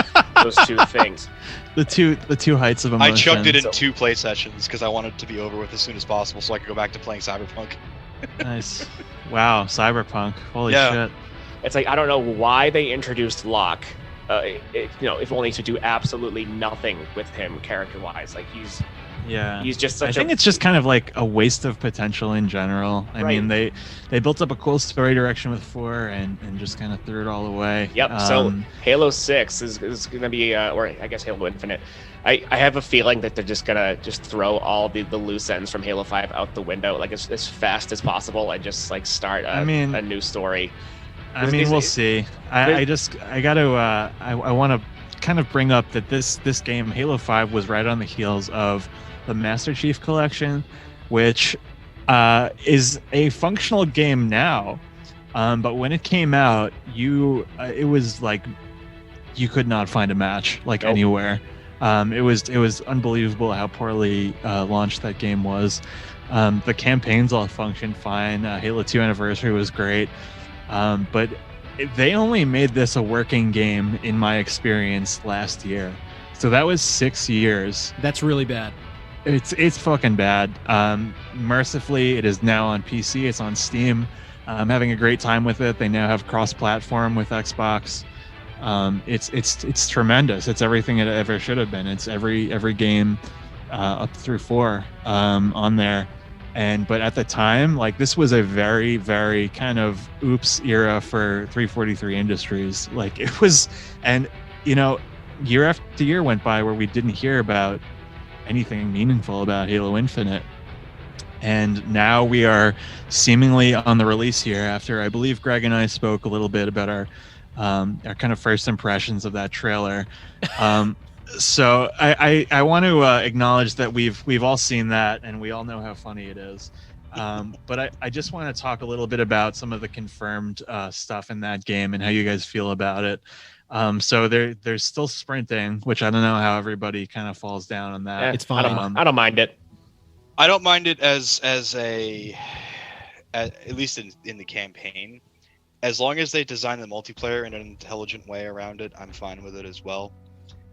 two things. The two heights of emotion. I chucked it in 2 play sessions because I wanted it to be over with as soon as possible, so I could go back to playing Cyberpunk. Nice. Wow, Cyberpunk. Holy shit. It's like I don't know why they introduced Lock, if only to do absolutely nothing with him character-wise. Like he's just such. I think it's just kind of like a waste of potential in general. I mean, they built up a cool story direction with 4 and just kind of threw it all away. Yep. So Halo 6 is going to be, or I guess Halo Infinite. I have a feeling that they're just gonna throw all the loose ends from Halo 5 out the window, like as fast as possible, and just like start a new story. I mean, we'll see. I want to kind of bring up that this game, Halo 5, was right on the heels of the Master Chief Collection, which is a functional game now. But when it came out, it was like you could not find a match anywhere. It was unbelievable how poorly launched that game was. The campaigns all functioned fine. Halo 2 Anniversary was great. But they only made this a working game, in my experience, last year. So that was 6 years. That's really bad. It's fucking bad. Mercifully, it is now on PC. It's on Steam. I'm having a great time with it. They now have cross-platform with Xbox. It's tremendous. It's everything it ever should have been. It's every game up through 4 on there. But at the time, like, this was a very, very kind of oops era for 343 Industries. Like, it was, and you know, year after year went by where we didn't hear about anything meaningful about Halo Infinite. And now we are seemingly on the release here after, I believe Greg and I spoke a little bit about our kind of first impressions of that trailer. So I want to acknowledge that we've all seen that and we all know how funny it is. But I just want to talk a little bit about some of the confirmed stuff in that game and how you guys feel about it. So there's still sprinting, which I don't know how everybody kind of falls down on that. Yeah, it's fine. I don't mind it. I don't mind it at least in the campaign. As long as they design the multiplayer in an intelligent way around it, I'm fine with it as well.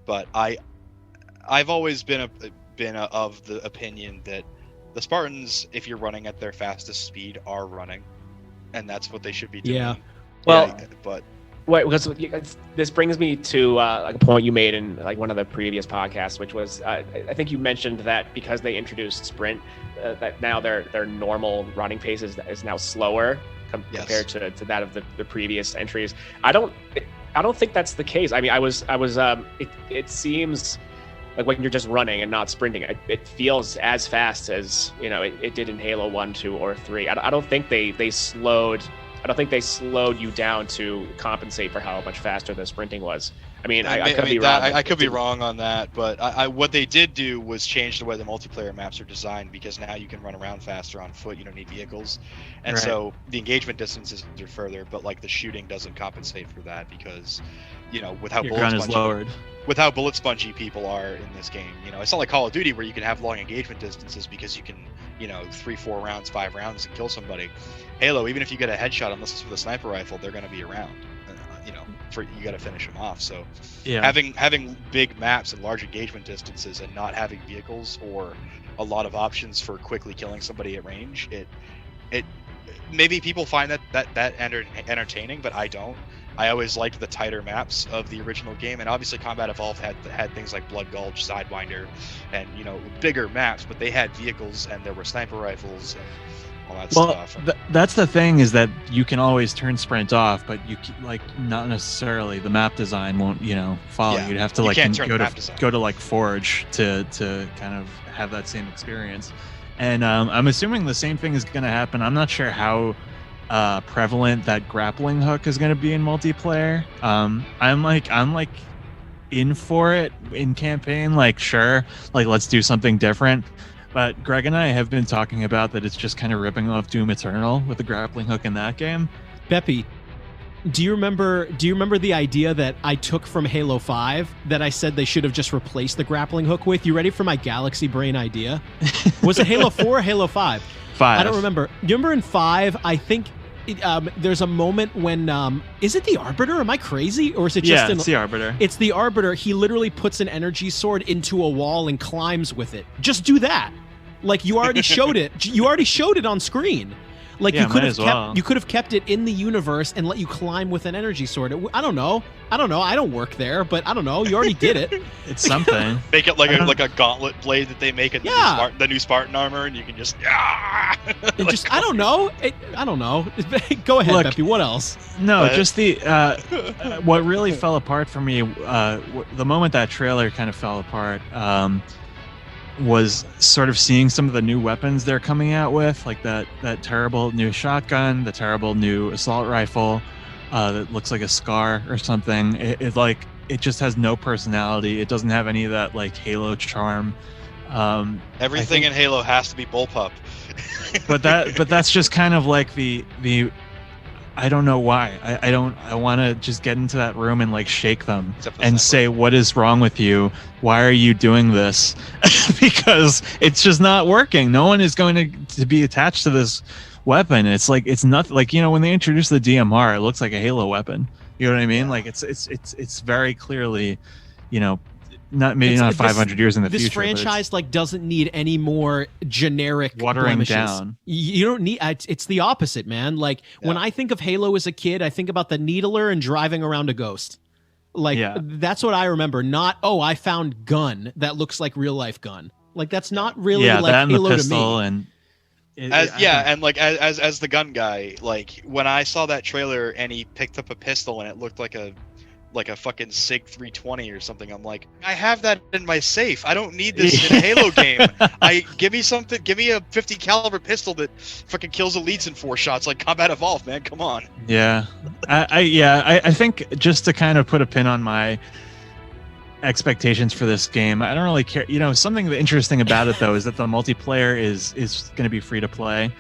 But I've always been of the opinion that the Spartans, if you're running at their fastest speed, are running, and that's what they should be doing. Yeah. Well, but wait, because this brings me to like a point you made in like one of the previous podcasts, which was I think you mentioned that because they introduced sprint, that now their normal running pace is now slower compared to that of the previous entries. I don't think that's the case. I mean, it seems like when you're just running and not sprinting, it feels as fast as, you know, it did in Halo 1, 2, or 3. I don't think they slowed you down to compensate for how much faster the sprinting was. I mean, I could be wrong. I could be wrong on that, but what they did do was change the way the multiplayer maps are designed, because now you can run around faster on foot. You don't need vehicles, and so the engagement distances are further, but like the shooting doesn't compensate for that because, you know, with how bullet spongy people are in this game, you know, it's not like Call of Duty where you can have long engagement distances because you can, you know, 3-4 rounds, 5 rounds and kill somebody. Halo, even if you get a headshot, unless it's with a sniper rifle, they're going to be around. You know, you got to finish them off. So, yeah, having big maps and large engagement distances and not having vehicles or a lot of options for quickly killing somebody at range, it maybe people find that entertaining, but I don't. I always liked the tighter maps of the original game, and obviously Combat Evolved had things like Blood Gulch, Sidewinder, and, you know, bigger maps, but they had vehicles and there were sniper rifles and all that stuff. That's the thing, is that you can always turn sprint off, but you like not necessarily the map design won't, you know, follow. Yeah, you'd have to like go to like Forge to kind of have that same experience. And I'm assuming the same thing is going to happen. I'm not sure how prevalent that grappling hook is going to be in multiplayer. I'm like in for it in campaign, like, sure, like, let's do something different. But Greg and I have been talking about that it's just kind of ripping off Doom Eternal with the grappling hook in that game. Beppy, do you remember the idea that I took from Halo 5 that I said they should have just replaced the grappling hook with? You ready for my galaxy brain idea? Was it Halo 4 or Halo 5? 5. I don't remember. You remember in 5, I think there's a moment when is it the Arbiter? Am I crazy? Or is it just it's the Arbiter? It's the Arbiter. He literally puts an energy sword into a wall and climbs with it. Just do that. Like, you already showed it. You already showed it on screen. Like, yeah, you could have kept it in the universe and let you climb with an energy sword. I don't know. I don't work there, but I don't know. You already did it. It's something. Make it like a gauntlet blade that they make in the new Spartan armor, and you can just I don't know. I don't know. Go ahead, Look, Beppy. What else? No, just the what really fell apart for me. The moment that trailer kind of fell apart. Was sort of seeing some of the new weapons they're coming out with, like that terrible new shotgun, the terrible new assault rifle that looks like a Scar or something. It just has no personality. It doesn't have any of that like Halo charm. Everything in Halo has to be bullpup. but that's just kind of like the I don't know why. I want to just get into that room and like shake them and say, what is wrong with you? Why are you doing this? Because it's just not working. No one is going to be attached to this weapon. It's like, it's not like, you know, when they introduced the DMR, it looks like a Halo weapon. You know what I mean? Like it's very clearly, you know, not 500 years in the future. This franchise like doesn't need any more generic watering blemishes. down. You don't need. It's the opposite, man. Like when I think of Halo as a kid, I think about the needler and driving around a ghost. Like that's what I remember. Not I found gun that looks like real life gun. Like that's not really like that and Halo the pistol to me. And and like as the gun guy, like when I saw that trailer and he picked up a pistol and it looked like a fucking SIG 320 or something, I'm like, I have that in my safe. I don't need this in a Halo game. Give me a 50 caliber pistol that fucking kills elites in 4 shots like Combat Evolved, man. Come on. Yeah. I think just to kind of put a pin on my expectations for this game, I don't really care. Something interesting about it though is that the multiplayer is going to be free to play.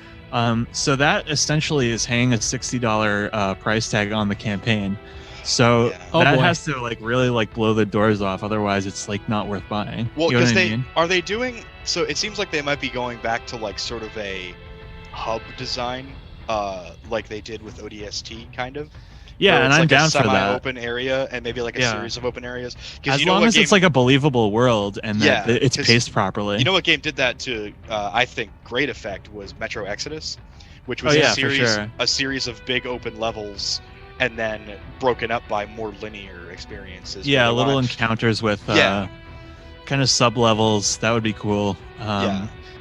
So that essentially is hanging a $60 price tag on the campaign. So that has to like really like blow the doors off. Otherwise, it's like not worth buying. Well, because are they doing? So it seems like they might be going back to like sort of a hub design, like they did with ODST, kind of. Yeah, and I'm like down for that. Semi-open area and maybe like a series of open areas. As long as it's like a believable world and that it's paced properly. You know what game did that to? I think great effect was Metro Exodus, which was a series of big open levels. And then broken up by more linear experiences. Yeah, little encounters with kind of sub levels. That would be cool.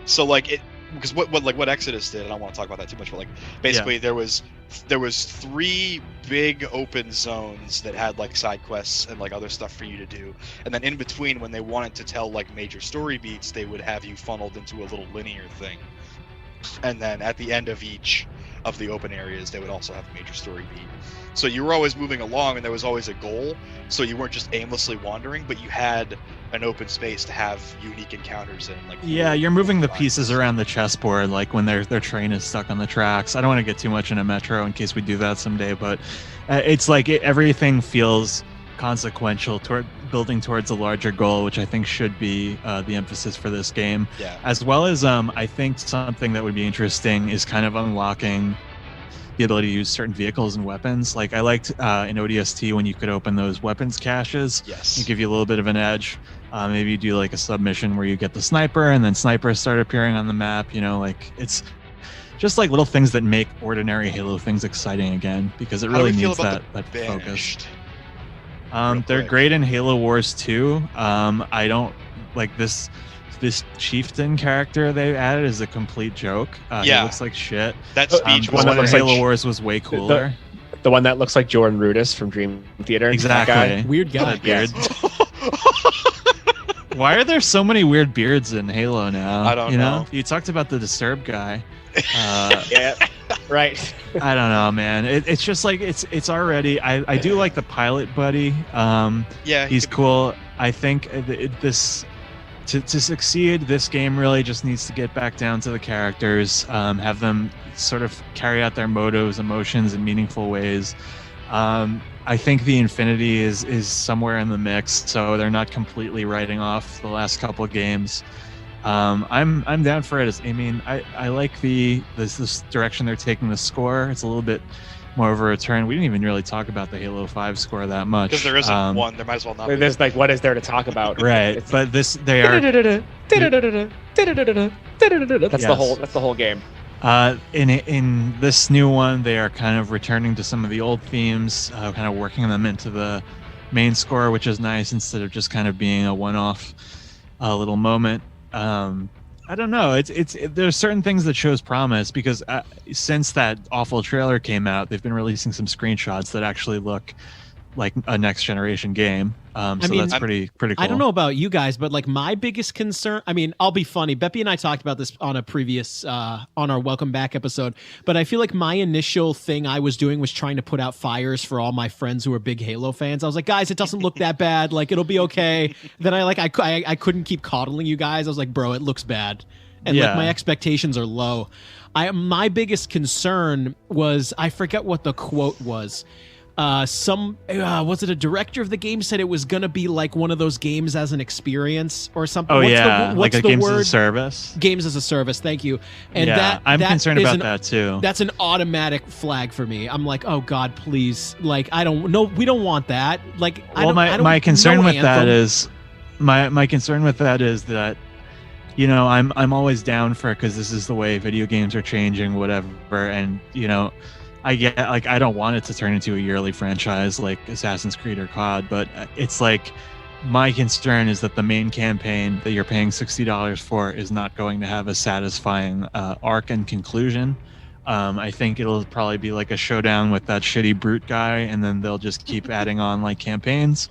So like because what Exodus did, I don't want to talk about that too much, but like basically there was 3 big open zones that had like side quests and like other stuff for you to do, and then in between, when they wanted to tell like major story beats, they would have you funneled into a little linear thing, and then at the end of each of the open areas, they would also have a major story beat. So you were always moving along, and there was always a goal. So you weren't just aimlessly wandering, but you had an open space to have unique encounters in. Like you're moving the pieces around the chessboard, like when their train is stuck on the tracks. I don't want to get too much into Metro in case we do that someday, but it's like everything feels consequential toward building towards a larger goal, which I think should be the emphasis for this game. Yeah. As well as I think something that would be interesting is kind of unlocking the ability to use certain vehicles and weapons. Like I liked in ODST when you could open those weapons caches. Yes. And give you a little bit of an edge. Maybe you do like a submission where you get the sniper and then snipers start appearing on the map. Like it's just like little things that make ordinary Halo things exciting again, because it really needs that focus. They're great in Halo Wars 2. I don't like this chieftain character they added is a complete joke. He looks like shit. That speech was one of Halo Wars was way cooler. The one that looks like Jordan Rudess from Dream Theater. Exactly. Weird guy. Beard. Why are there so many weird beards in Halo now? I don't know. You talked about the Disturbed guy. Yeah, right. I don't know, man. It's just like it's already. I do like the pilot buddy. He's cool. I think this. To succeed, this game really just needs to get back down to the characters, have them sort of carry out their motives, emotions in meaningful ways. I think the Infinity is somewhere in the mix, so they're not completely writing off the last couple of games. I'm down for it. I mean, I like this direction they're taking the score. It's a little bit more of a return. We didn't even really talk about the Halo 5 score that much. Because there isn't one. There might as well not be. There's like, what is there to talk about? Right. But they are... That's the whole game. In this new one, they are kind of returning to some of the old themes, kind of working them into the main score, which is nice, instead of just kind of being a one-off little moment. I don't know. There's certain things that shows promise, because since that awful trailer came out, they've been releasing some screenshots that actually look like a next generation game. That's pretty cool. I don't know about you guys, but like my biggest concern, I mean, I'll be funny. Beppy and I talked about this on a previous, on our Welcome Back episode, but I feel like my initial thing I was doing was trying to put out fires for all my friends who are big Halo fans. I was like, guys, it doesn't look that bad. Like, it'll be okay. Then I couldn't keep coddling you guys. I was like, bro, it looks bad. And like my expectations are low. My biggest concern was, I forget what the quote was. Was it a director of the game said it was gonna be like one of those games as an experience or something? What's like a games word? As a service. Games as a service. Thank you. And I'm concerned about that too. That's an automatic flag for me. I'm like, oh God, please. Like, I don't know. We don't want that. Like, my concern with that is my concern with that is that, you know, I'm always down for it because this is the way video games are changing, whatever. And, you know, I get, like, I don't want it to turn into a yearly franchise like Assassin's Creed or COD, but it's like, my concern is that the main campaign that you're paying $60 for is not going to have a satisfying arc and conclusion. I think it'll probably be like a showdown with that shitty brute guy, and then they'll just keep adding on like campaigns.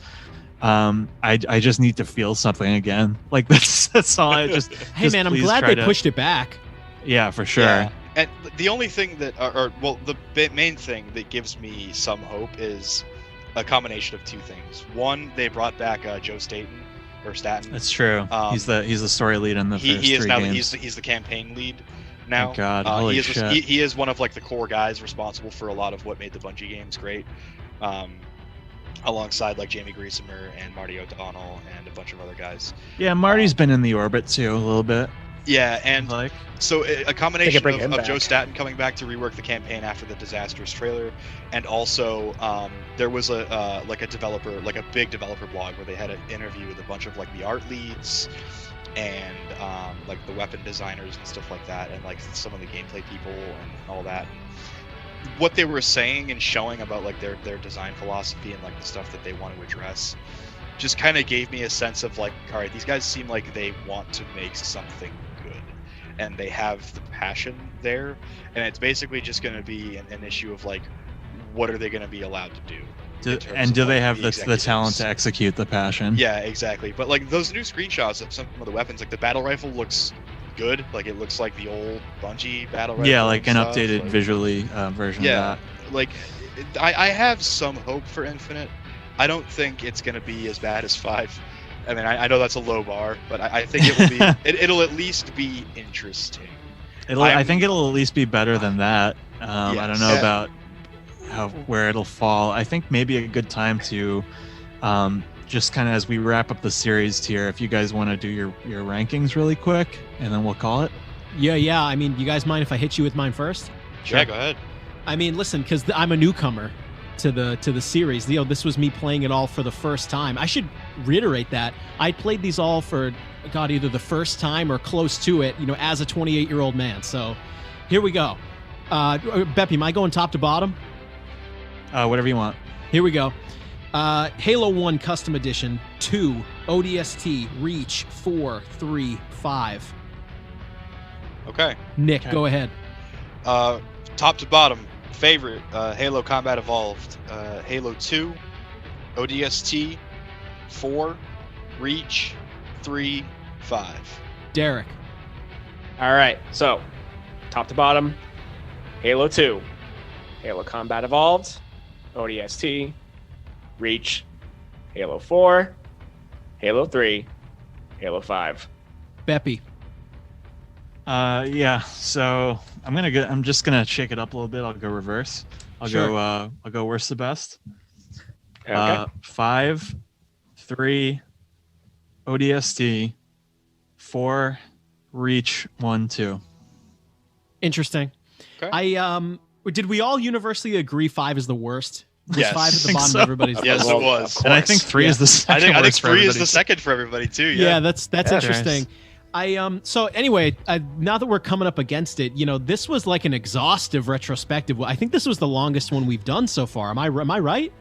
I just need to feel something again. Like that's all. I just Hey man, I'm glad they pushed it back. Yeah, for sure. Yeah. And the only thing that, the main thing that gives me some hope is a combination of two things. One, they brought back Joe Staten. That's true. He's the story lead in the first he is three now games. he's the campaign lead now. Oh God, holy shit. He is one of like the core guys responsible for a lot of what made the Bungie games great. Alongside like Jamie Griesemer and Marty O'Donnell and a bunch of other guys. Yeah, Marty's been in the orbit too a little bit. Yeah, and like, so a combination of Joe back. Staten coming back to rework the campaign after the disastrous trailer, and also there was a developer, like a big developer blog where they had an interview with a bunch of like the art leads and like the weapon designers and stuff like that, and like some of the gameplay people and all that. What they were saying and showing about like their design philosophy and like the stuff that they want to address just kind of gave me a sense of like, all right, these guys seem like they want to make something good and they have the passion there, and it's basically just going to be an issue of like, what are they going to be allowed to do? Do they have the talent to execute the passion? Yeah, exactly. But like those new screenshots of some of the weapons, like the battle rifle looks good. Like it looks like the old Bungie battle rifle. Yeah, like an stuff. updated like, visually version of that. Like I have some hope for Infinite. I don't think it's going to be as bad as 5. I mean, I know that's a low bar, but I think it will be. It'll at least be interesting. I think it'll at least be better than that. I don't know about where it'll fall. I think maybe a good time to just kind of as we wrap up the series here, if you guys want to do your rankings really quick, and then we'll call it. Yeah. I mean, you guys mind if I hit you with mine first? Sure. Yeah, go ahead. I mean, listen, because I'm a newcomer to the series. You know, this was me playing it all for the first time. I should reiterate that I played these all for either the first time or close to it. You know, as a 28-year-old man. So here we go. Beppy, am I going top to bottom? Whatever you want. Here we go. Halo 1 Custom Edition 2, ODST, Reach 4, 3, 5. Okay. Nick, go ahead. Top to bottom, favorite, Halo Combat Evolved, Halo 2, ODST, 4, Reach, 3, 5. Derek. All right, so top to bottom, Halo 2, Halo Combat Evolved, ODST, Reach, Halo 4, Halo 3, Halo 5. Beppy. Yeah, so I'm just gonna shake it up a little bit. I'll go reverse. I'll go worst to best. Okay. 5, 3, ODST, 4, Reach, 1, 2. Interesting. Okay. Did we all universally agree 5 is the worst? Was Yes. 5 at the I think bottom so. of everybody's Yes, list? it was. And I think 3 is the second. I think worst for 3 is everybody. the second for everybody too. Yeah, that's interesting. Nice. So anyway, now that we're coming up against it, you know, this was like an exhaustive retrospective. I think this was the longest one we've done so far. Am I right?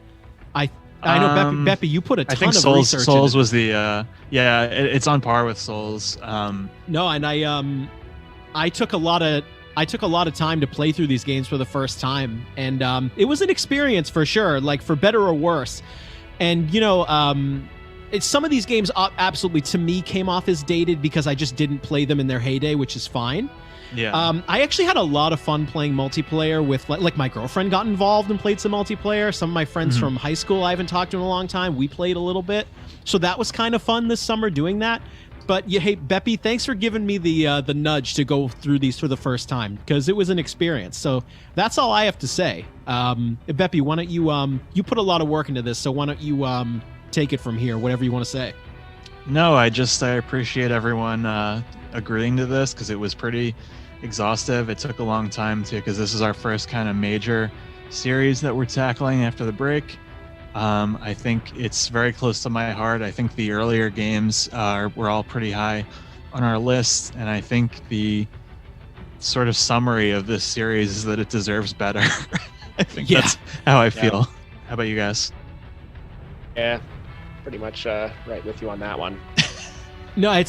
I know Beppy, you put a ton I think of Souls research Souls into was the it's on par with Souls. No, and I took a lot of time to play through these games for the first time, and it was an experience for sure, like for better or worse. And you know, some of these games absolutely to me came off as dated because I just didn't play them in their heyday, which is fine. Yeah. I actually had a lot of fun playing multiplayer with like my girlfriend got involved and played some multiplayer. Some of my friends from high school I haven't talked to in a long time. We played a little bit. So that was kind of fun this summer doing that. But hey, Beppy, thanks for giving me the nudge to go through these for the first time because it was an experience. So that's all I have to say. Beppy, why don't you put a lot of work into this, so why don't you take it from here, whatever you want to say. No, I appreciate everyone agreeing to this because it was pretty exhaustive. It took a long time too because this is our first kind of major series that we're tackling after the break. I think it's very close to my heart. I think the earlier games were all pretty high on our list, and I think the sort of summary of this series is that it deserves better. I think that's how I feel. How about you guys? Yeah, pretty much right with you on that one. No, I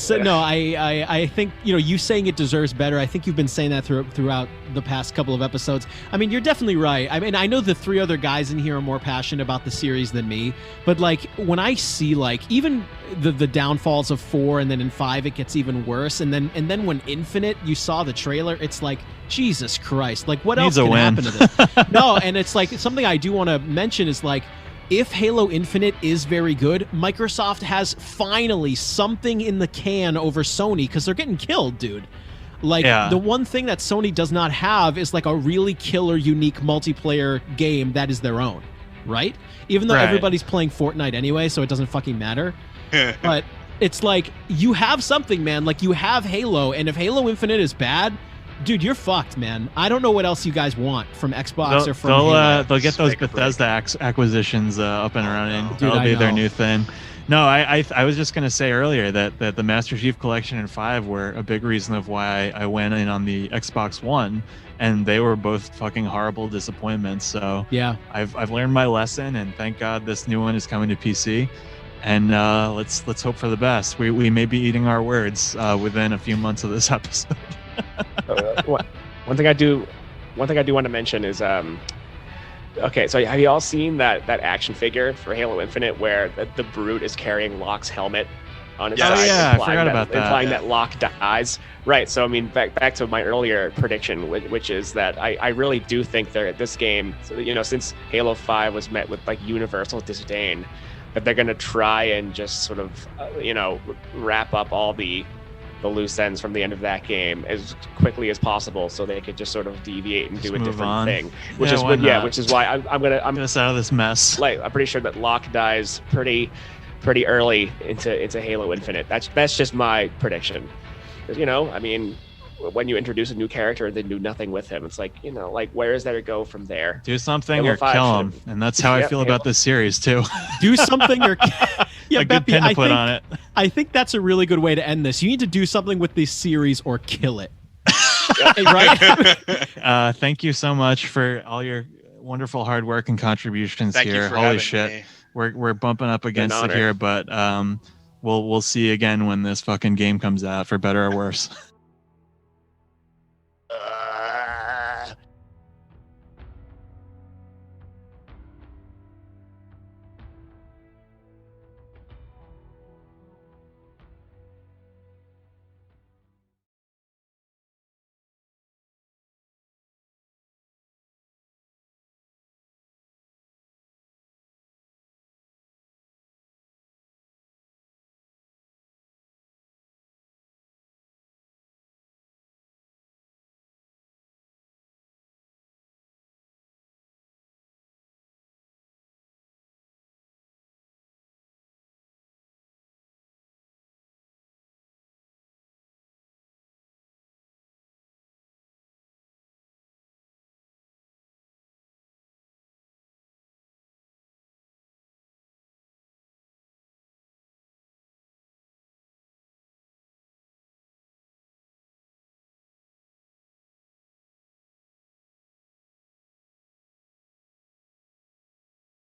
think, you saying it deserves better. I think you've been saying that throughout the past couple of episodes. I mean, you're definitely right. I mean, I know the three other guys in here are more passionate about the series than me, but like when I see like even the downfalls of 4 and then in 5 it gets even worse, and then when Infinite, you saw the trailer, it's like Jesus Christ, like what else can happen to this? No, and it's like something I do want to mention is like, if Halo Infinite is very good, Microsoft has finally something in the can over Sony, because they're getting killed, dude. Like, the one thing that Sony does not have is like a really killer, unique multiplayer game that is their own, right? Even though everybody's playing Fortnite anyway, so it doesn't fucking matter. But it's like, you have something, man. Like, you have Halo, and if Halo Infinite is bad, dude, you're fucked, man. I don't know what else you guys want from Xbox or from Halo. They'll get those Bethesda acquisitions up and running. Dude, that'll be their new thing. No, I was just going to say earlier that the Master Chief Collection and 5 were a big reason of why I went in on the Xbox One, and they were both fucking horrible disappointments. So yeah, I've learned my lesson, and thank God this new one is coming to PC. And let's hope for the best. We may be eating our words within a few months of this episode. One thing I do want to mention is okay, so have you all seen that action figure for Halo Infinite where the Brute is carrying Locke's helmet on his side, I forgot about that. implying that Locke dies? Right. So I mean, back to my earlier prediction, which is that I really do think that this game, since Halo 5 was met with like universal disdain, that they're going to try and just sort of wrap up all the loose ends from the end of that game as quickly as possible, so they could just sort of deviate and do a different thing. Which is why I'm gonna get us out of this mess. Like, I'm pretty sure that Locke dies pretty early into Halo Infinite. That's just my prediction. Because, I mean, when you introduce a new character and then do nothing with him, it's like, where is there to go from there? Do something or kill him, and that's how I feel about this series too. Do something or a good pin to put on it. I think that's a really good way to end this. You need to do something with this series or kill it. Right? Thank you so much for all your wonderful hard work and contributions Thank here. you for Holy having shit, me. We're bumping up against it here, but we'll see again when this fucking game comes out, for better or worse.